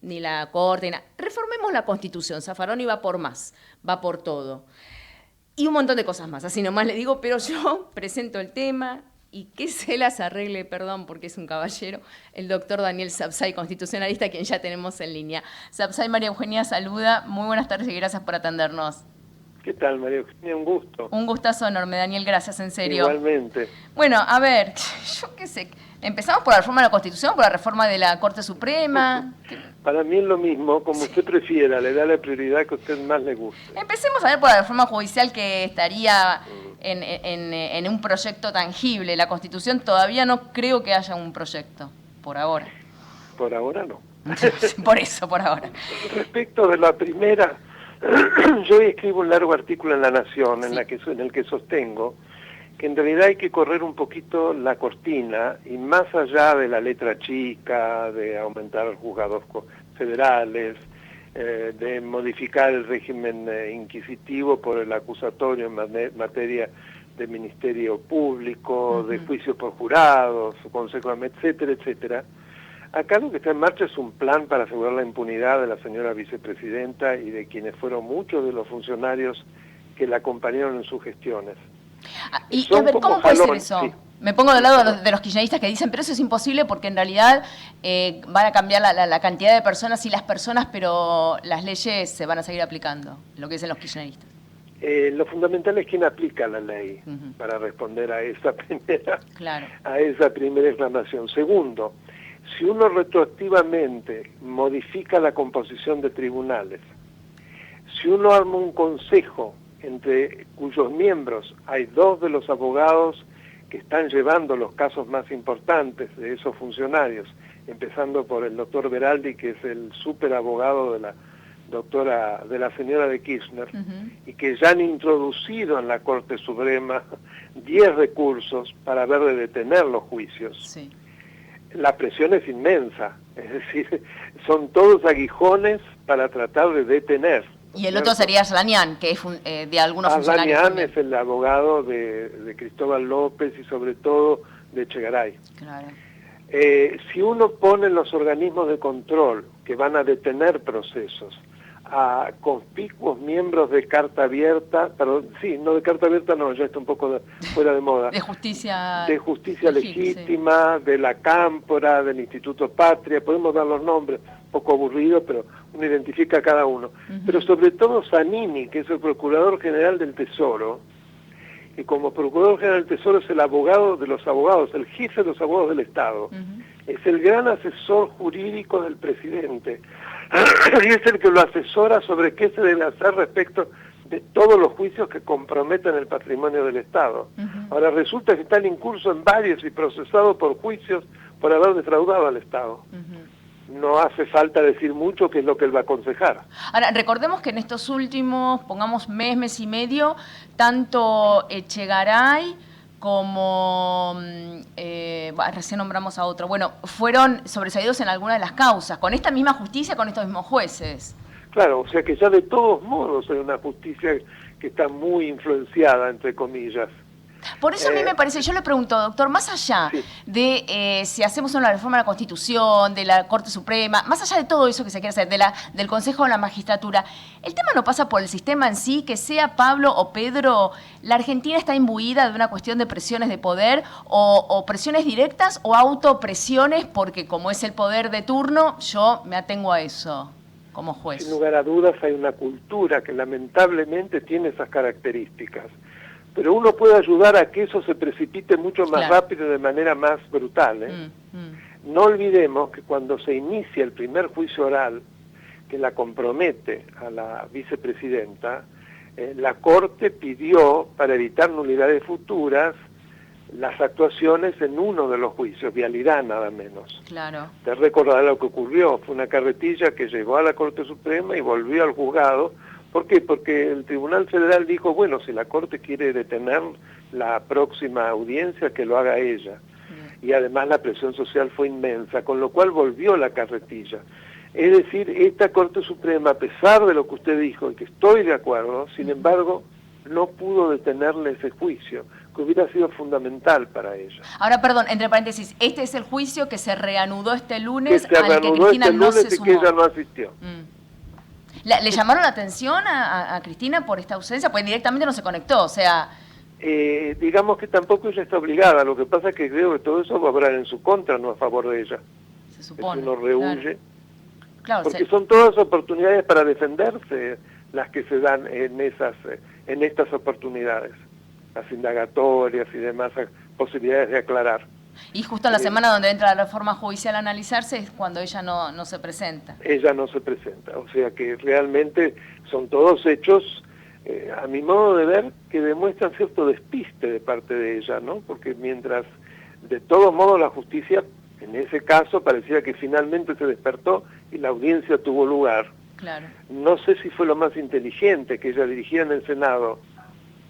ni la Corte, reformemos la Constitución. Zaffaroni va por más, va por todo. Y un montón de cosas más, así nomás le digo, pero yo presento el tema y que se las arregle, perdón, porque es un caballero, el doctor Daniel Sapsay, constitucionalista, quien ya tenemos en línea. Sapsay, María Eugenia saluda, muy buenas tardes y gracias por atendernos. ¿Qué tal, María Eugenia? Un gusto. Un gustazo enorme, Daniel, gracias, en serio. Igualmente. Bueno, a ver, yo qué sé, ¿empezamos por la reforma de la Constitución, por la reforma de la Corte Suprema? Para mí es lo mismo, como usted prefiera, le da la prioridad que a usted más le guste. Empecemos a ver por la reforma judicial que estaría en un proyecto tangible. La Constitución todavía no creo que haya un proyecto, por ahora. Por ahora no. Por eso, por ahora. Respecto de la primera, yo hoy escribo un largo artículo en La Nación, en el que sostengo que en realidad hay que correr un poquito la cortina y más allá de la letra chica, de aumentar juzgados federales, de modificar el régimen inquisitivo por el acusatorio en materia de ministerio público, de juicio por jurados, consejo, etcétera, etcétera. Acá lo que está en marcha es un plan para asegurar la impunidad de la señora vicepresidenta y de quienes fueron muchos de los funcionarios que la acompañaron en sus gestiones. Y a ver, ¿cómo puede ser eso? Sí. Me pongo del lado de los kirchneristas que dicen, pero eso es imposible porque en realidad van a cambiar la cantidad de personas y las personas, pero las leyes se van a seguir aplicando, lo que dicen los kirchneristas. Lo fundamental es quién aplica la ley para responder a esa primera exclamación. Segundo, si uno retroactivamente modifica la composición de tribunales, si uno arma un consejo entre cuyos miembros hay dos de los abogados que están llevando los casos más importantes de esos funcionarios empezando por el doctor Beraldi, que es el súper abogado de la señora de Kirchner, y que ya han introducido en la Corte Suprema 10 recursos para ver de detener los juicios. Sí. La presión es inmensa, es decir, son todos aguijones para tratar de detener. Y el otro sería Aslanian, que es de algunos funcionarios. Aslanian es el abogado de Cristóbal López y sobre todo de Echegaray. Claro. Si uno pone los organismos de control que van a detener procesos a conspicuos miembros de Carta Abierta, perdón, sí, no de Carta Abierta, no, ya está un poco fuera de moda. De justicia legítima, de la Cámpora, del Instituto Patria, podemos dar los nombres, un poco aburrido, pero uno identifica a cada uno. Pero sobre todo Zanini, que es el Procurador General del Tesoro, y como Procurador General del Tesoro es el abogado de los abogados, el jefe de los abogados del Estado, es el gran asesor jurídico del presidente, y es el que lo asesora sobre qué se debe hacer respecto de todos los juicios que comprometen el patrimonio del Estado. Ahora resulta que están incurso en varios y procesados por juicios por haber defraudado al Estado. No hace falta decir mucho qué es lo que él va a aconsejar. Ahora, recordemos que en estos últimos, pongamos mes y medio, tanto Echegaray como, recién nombramos a otro, bueno, fueron sobreseídos en alguna de las causas, con esta misma justicia, con estos mismos jueces. Claro, o sea que ya de todos modos hay una justicia que está muy influenciada, entre comillas. Por eso a mí me parece, yo le pregunto, doctor, más allá de si hacemos una reforma de la Constitución, de la Corte Suprema, más allá de todo eso que se quiere hacer, del Consejo de la Magistratura, ¿el tema no pasa por el sistema en sí? Que sea Pablo o Pedro, ¿la Argentina está imbuida de una cuestión de presiones de poder o presiones directas o autopresiones? Porque como es el poder de turno, yo me atengo a eso como juez. Sin lugar a dudas hay una cultura que lamentablemente tiene esas características. Pero uno puede ayudar a que eso se precipite mucho más rápido y de manera más brutal. No olvidemos que cuando se inicia el primer juicio oral que la compromete a la vicepresidenta, la Corte pidió, para evitar nulidades futuras, las actuaciones en uno de los juicios, vialidad nada menos. Claro. Te recordarás lo que ocurrió, fue una carretilla que llegó a la Corte Suprema y volvió al juzgado. ¿Por qué? Porque el Tribunal Federal dijo, bueno, si la Corte quiere detener la próxima audiencia, que lo haga ella. Y además la presión social fue inmensa, con lo cual volvió la carretilla. Es decir, esta Corte Suprema, a pesar de lo que usted dijo, y que estoy de acuerdo, sin embargo, no pudo detenerle ese juicio, que hubiera sido fundamental para ella. Ahora, perdón, entre paréntesis, este es el juicio que se reanudó este lunes, al que Cristina no se sumó. Y que ella no asistió. ¿Le llamaron la atención a Cristina por esta ausencia? Pues directamente no se conectó, o sea... digamos que tampoco ella está obligada, lo que pasa es que creo que todo eso va a obrar en su contra, no a favor de ella. Se supone. Uno rehuye. Claro, porque son todas oportunidades para defenderse las que se dan en estas oportunidades, las indagatorias y demás posibilidades de aclarar. Y justo en la semana donde entra la reforma judicial a analizarse es cuando ella no se presenta. Ella no se presenta, o sea que realmente son todos hechos, a mi modo de ver, que demuestran cierto despiste de parte de ella, ¿no? Porque mientras de todos modos la justicia, en ese caso, parecía que finalmente se despertó y la audiencia tuvo lugar. Claro. No sé si fue lo más inteligente que ella dirigía en el Senado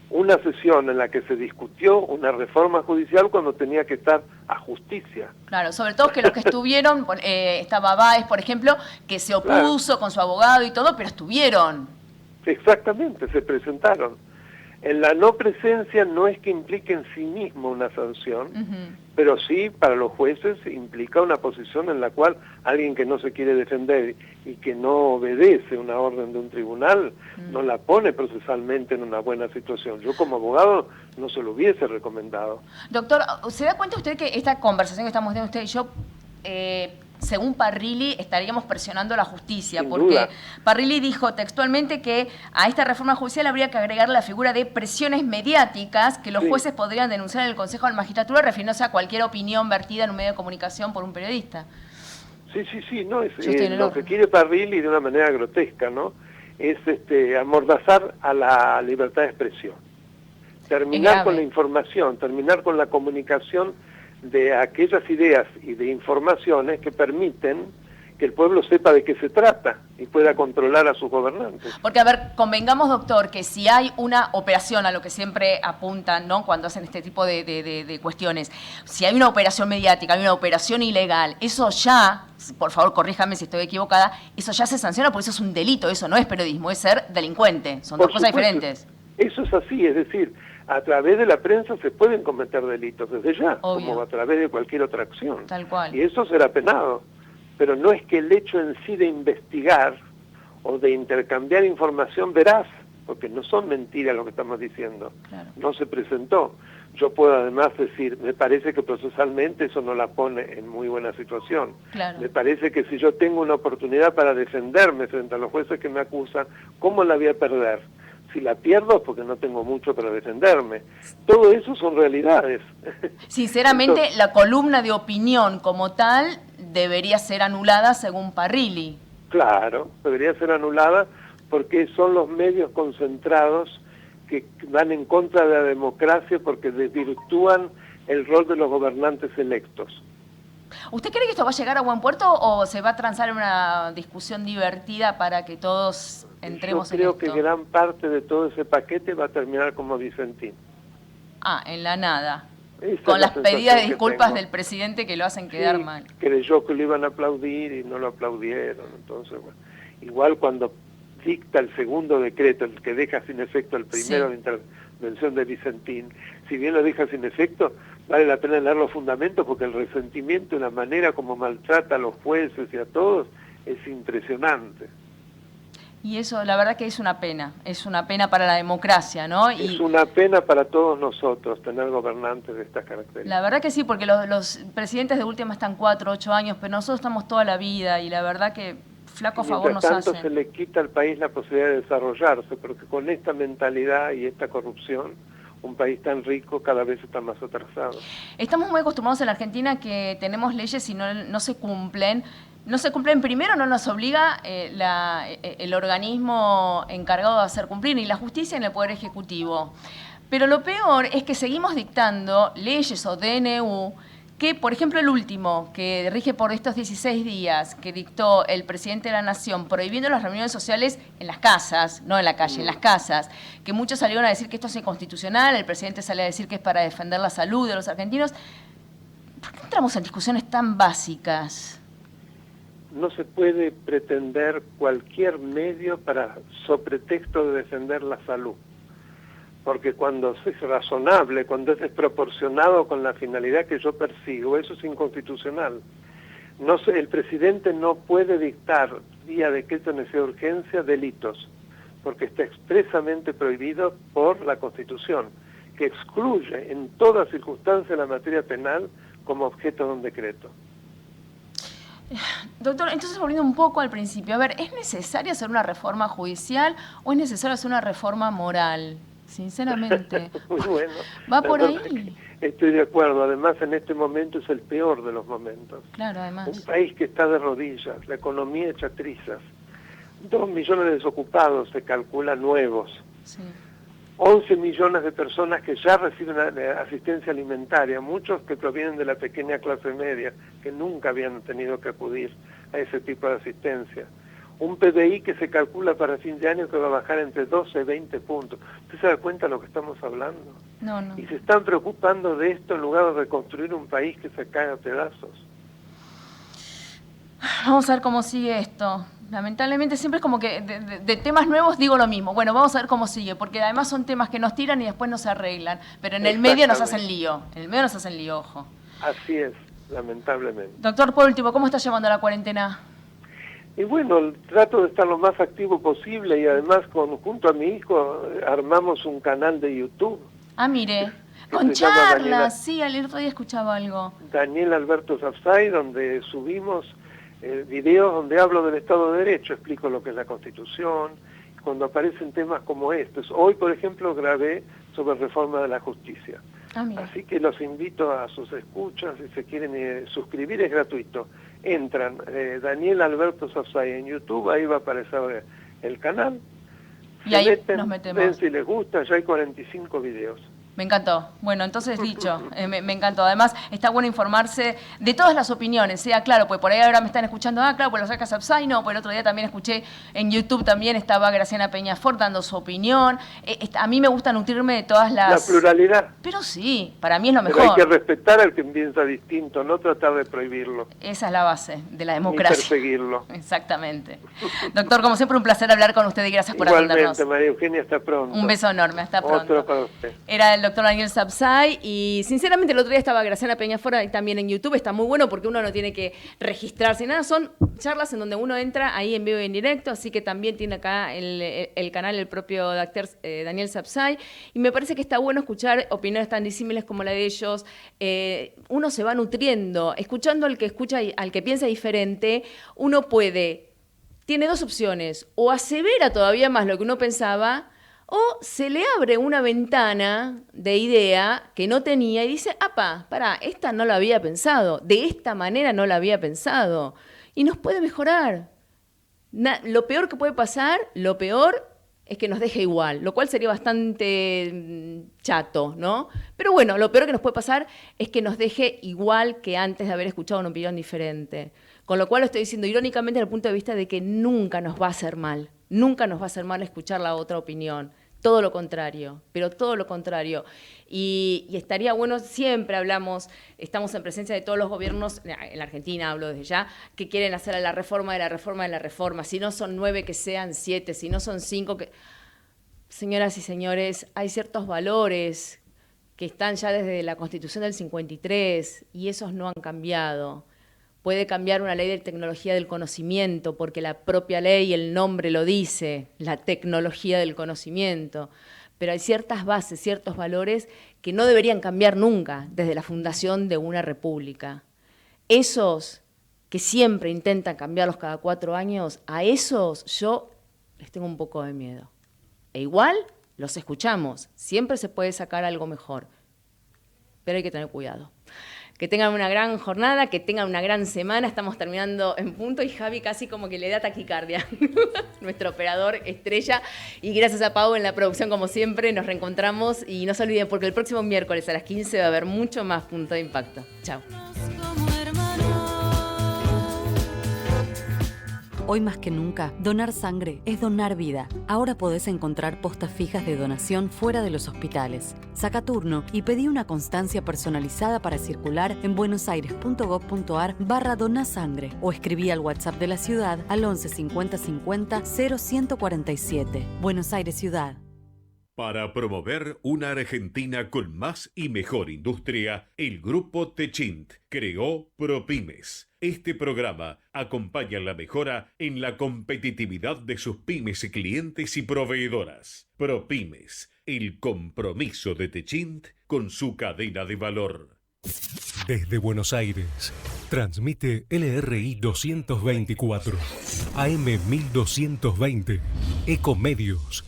una sesión en la que se discutió una reforma judicial cuando tenía que estar a justicia. Claro, sobre todo que los que estuvieron, estaba Báez, por ejemplo, que se opuso con su abogado y todo, pero estuvieron. Exactamente, se presentaron. En la no presencia no es que implique en sí mismo una sanción, pero sí para los jueces implica una posición en la cual alguien que no se quiere defender y que no obedece una orden de un tribunal no la pone procesalmente en una buena situación. Yo como abogado no se lo hubiese recomendado. Doctor, ¿se da cuenta usted que esta conversación que estamos teniendo usted y yo, según Parrilli, estaríamos presionando a la justicia? Sin porque duda. Parrilli dijo textualmente que a esta reforma judicial habría que agregar la figura de presiones mediáticas que los jueces podrían denunciar en el Consejo de la Magistratura, refiriéndose a cualquier opinión vertida en un medio de comunicación por un periodista. Sí, no, es lo que quiere Parrilli de una manera grotesca, ¿no? Es amordazar a la libertad de expresión. Terminar con la información, terminar con la comunicación de aquellas ideas y de informaciones que permiten que el pueblo sepa de qué se trata y pueda controlar a sus gobernantes. Porque, a ver, convengamos, doctor, que si hay una operación, a lo que siempre apuntan, ¿no?, cuando hacen este tipo de cuestiones, si hay una operación mediática, hay una operación ilegal, eso ya, por favor, corríjame si estoy equivocada, eso ya se sanciona porque eso es un delito, eso no es periodismo, es ser delincuente, son dos cosas diferentes. Eso es así, es decir, a través de la prensa se pueden cometer delitos desde ya, obvio, como a través de cualquier otra acción. Tal cual. Y eso será penado. Pero no es que el hecho en sí de investigar o de intercambiar información veraz, porque no son mentiras lo que estamos diciendo, claro, no se presentó. Yo puedo además decir, me parece que procesalmente eso no la pone en muy buena situación. Claro. Me parece que si yo tengo una oportunidad para defenderme frente a los jueces que me acusan, ¿cómo la voy a perder? Si la pierdo es porque no tengo mucho para defenderme. Todo eso son realidades. Sinceramente, entonces, la columna de opinión como tal debería ser anulada según Parrilli. Claro, debería ser anulada porque son los medios concentrados que van en contra de la democracia porque desvirtúan el rol de los gobernantes electos. ¿Usted cree que esto va a llegar a buen puerto o se va a transar en una discusión divertida para que todos entremos en esto? Yo creo que gran parte de todo ese paquete va a terminar como Vicentín. Ah, en la nada. Esa con es las pedidas de disculpas tengo del presidente que lo hacen quedar mal. Creyó que lo iban a aplaudir y no lo aplaudieron. Entonces, bueno, igual cuando dicta el segundo decreto, el que deja sin efecto el primero de intervención de Vicentín, si bien lo deja sin efecto, vale la pena leer los fundamentos porque el resentimiento y la manera como maltrata a los jueces y a todos es impresionante. Y eso, la verdad que es una pena para la democracia, ¿no? Es una pena para todos nosotros tener gobernantes de estas características. La verdad que sí, porque los presidentes de última están 4 o 8 años, pero nosotros estamos toda la vida y la verdad que flaco favor nos hacen. Mientras tanto se le quita al país la posibilidad de desarrollarse, porque con esta mentalidad y esta corrupción, un país tan rico cada vez está más atrasado. Estamos muy acostumbrados en la Argentina que tenemos leyes y no se cumplen. No se cumplen, primero no nos obliga el organismo encargado de hacer cumplir, ni la justicia ni el Poder Ejecutivo. Pero lo peor es que seguimos dictando leyes o DNU que, por ejemplo, el último, que rige por estos 16 días, que dictó el presidente de la Nación, prohibiendo las reuniones sociales en las casas, no en la calle, en las casas, que muchos salieron a decir que esto es inconstitucional, el presidente sale a decir que es para defender la salud de los argentinos. ¿Por qué entramos en discusiones tan básicas? No se puede pretender cualquier medio para, sobre pretexto de defender la salud, porque cuando es razonable, cuando es desproporcionado con la finalidad que yo persigo, eso es inconstitucional. No sé, el presidente no puede dictar vía decreto de necesidad de urgencia delitos, porque está expresamente prohibido por la Constitución, que excluye en toda circunstancia la materia penal como objeto de un decreto. Doctor, entonces volviendo un poco al principio, a ver, ¿es necesario hacer una reforma judicial o es necesario hacer una reforma moral? Sinceramente. Muy bueno. ¿Va por ahí? Estoy de acuerdo, además en este momento es el peor de los momentos. Claro, además. Un país que está de rodillas, la economía hecha trizas, 2 millones de desocupados se calcula nuevos. Sí. 11 millones de personas que ya reciben asistencia alimentaria, muchos que provienen de la pequeña clase media, que nunca habían tenido que acudir a ese tipo de asistencia. Un PBI que se calcula para fin de año que va a bajar entre 12 y 20 puntos. ¿Usted se da cuenta de lo que estamos hablando? No, no. Y se están preocupando de esto en lugar de reconstruir un país que se cae a pedazos. Vamos a ver cómo sigue esto. Lamentablemente siempre es como que de temas nuevos digo lo mismo. Bueno, vamos a ver cómo sigue, porque además son temas que nos tiran y después no se arreglan. Pero en el medio nos hacen lío. En el medio nos hacen lío, ojo. Así es, lamentablemente. Doctor, por último, ¿cómo está llevando la cuarentena? Y bueno, trato de estar lo más activo posible y además junto a mi hijo armamos un canal de YouTube. Ah, mire, con charlas, sí, el otro día escuchaba algo. Daniel Alberto Safsay, donde subimos videos donde hablo del Estado de Derecho, explico lo que es la Constitución, cuando aparecen temas como estos. Hoy, por ejemplo, grabé sobre reforma de la justicia. Ah, así que los invito a sus escuchas, si se quieren suscribir es gratuito. Entran Daniel Alberto Safsay en YouTube, ahí va a aparecer el canal. Y ahí nos metemos. Ven si les gusta, ya hay 45 videos. Me encantó. Bueno, entonces dicho, me encantó. Además, está bueno informarse de todas las opiniones, sea claro, pues por ahí ahora me están escuchando, claro, pues lo saca Sapsay, no, pues el otro día también escuché en YouTube, también estaba Graciana Peñafort dando su opinión. A mí me gusta nutrirme de todas las... La pluralidad. Pero sí, para mí es lo mejor. Pero hay que respetar al que piensa distinto, no tratar de prohibirlo. Esa es la base de la democracia. Ni perseguirlo. Exactamente. Doctor, como siempre, un placer hablar con usted y gracias por atendernos. Igualmente, María Eugenia, hasta pronto. Un beso enorme, hasta pronto. Otro para usted. Era el doctor Daniel Sapsay y sinceramente el otro día estaba Graciana Peñafort y también en YouTube, está muy bueno porque uno no tiene que registrarse, nada, son charlas en donde uno entra ahí en vivo y en directo, así que también tiene acá el canal el propio doctor Daniel Sapsay y me parece que está bueno escuchar opiniones tan disímiles como la de ellos, uno se va nutriendo, escuchando al que escucha y al que piensa diferente, uno tiene dos opciones, o asevera todavía más lo que uno pensaba, o se le abre una ventana de idea que no tenía y dice, pará, esta no la había pensado, de esta manera no la había pensado. Y nos puede mejorar. Lo peor que puede pasar, lo peor es que nos deje igual, lo cual sería bastante chato, ¿no? Pero bueno, lo peor que nos puede pasar es que nos deje igual que antes de haber escuchado una opinión diferente. Con lo cual lo estoy diciendo irónicamente desde el punto de vista de que nunca nos va a hacer mal. Nunca nos va a hacer mal escuchar la otra opinión. Todo lo contrario, pero todo lo contrario. Y estaría bueno, siempre estamos en presencia de todos los gobiernos, en la Argentina hablo desde ya, que quieren hacer la reforma de la reforma de la reforma. Si no son 9, que sean 7, si no son 5, que... Señoras y señores, hay ciertos valores que están ya desde la Constitución del 53 y esos no han cambiado. Puede cambiar una ley de tecnología del conocimiento, porque la propia ley, el nombre lo dice, la tecnología del conocimiento. Pero hay ciertas bases, ciertos valores que no deberían cambiar nunca desde la fundación de una república. Esos que siempre intentan cambiarlos cada 4 años, a esos yo les tengo un poco de miedo. E igual los escuchamos, siempre se puede sacar algo mejor, pero hay que tener cuidado. Que tengan una gran jornada, que tengan una gran semana. Estamos terminando en punto y Javi casi como que le da taquicardia. Nuestro operador estrella. Y gracias a Pau en la producción, como siempre, nos reencontramos. Y no se olviden, porque el próximo miércoles a las 15 va a haber mucho más Punto de Impacto. Chao. Hoy más que nunca, donar sangre es donar vida. Ahora podés encontrar postas fijas de donación fuera de los hospitales. Saca turno y pedí una constancia personalizada para circular en buenosaires.gov.ar/donasangre o escribí al WhatsApp de la ciudad al 11 50 50 0147. Buenos Aires Ciudad. Para promover una Argentina con más y mejor industria, el Grupo Techint creó ProPymes. Este programa acompaña la mejora en la competitividad de sus pymes, clientes y proveedoras. ProPymes, el compromiso de Techint con su cadena de valor. Desde Buenos Aires, transmite LRI 224, AM 1220, Ecomedios.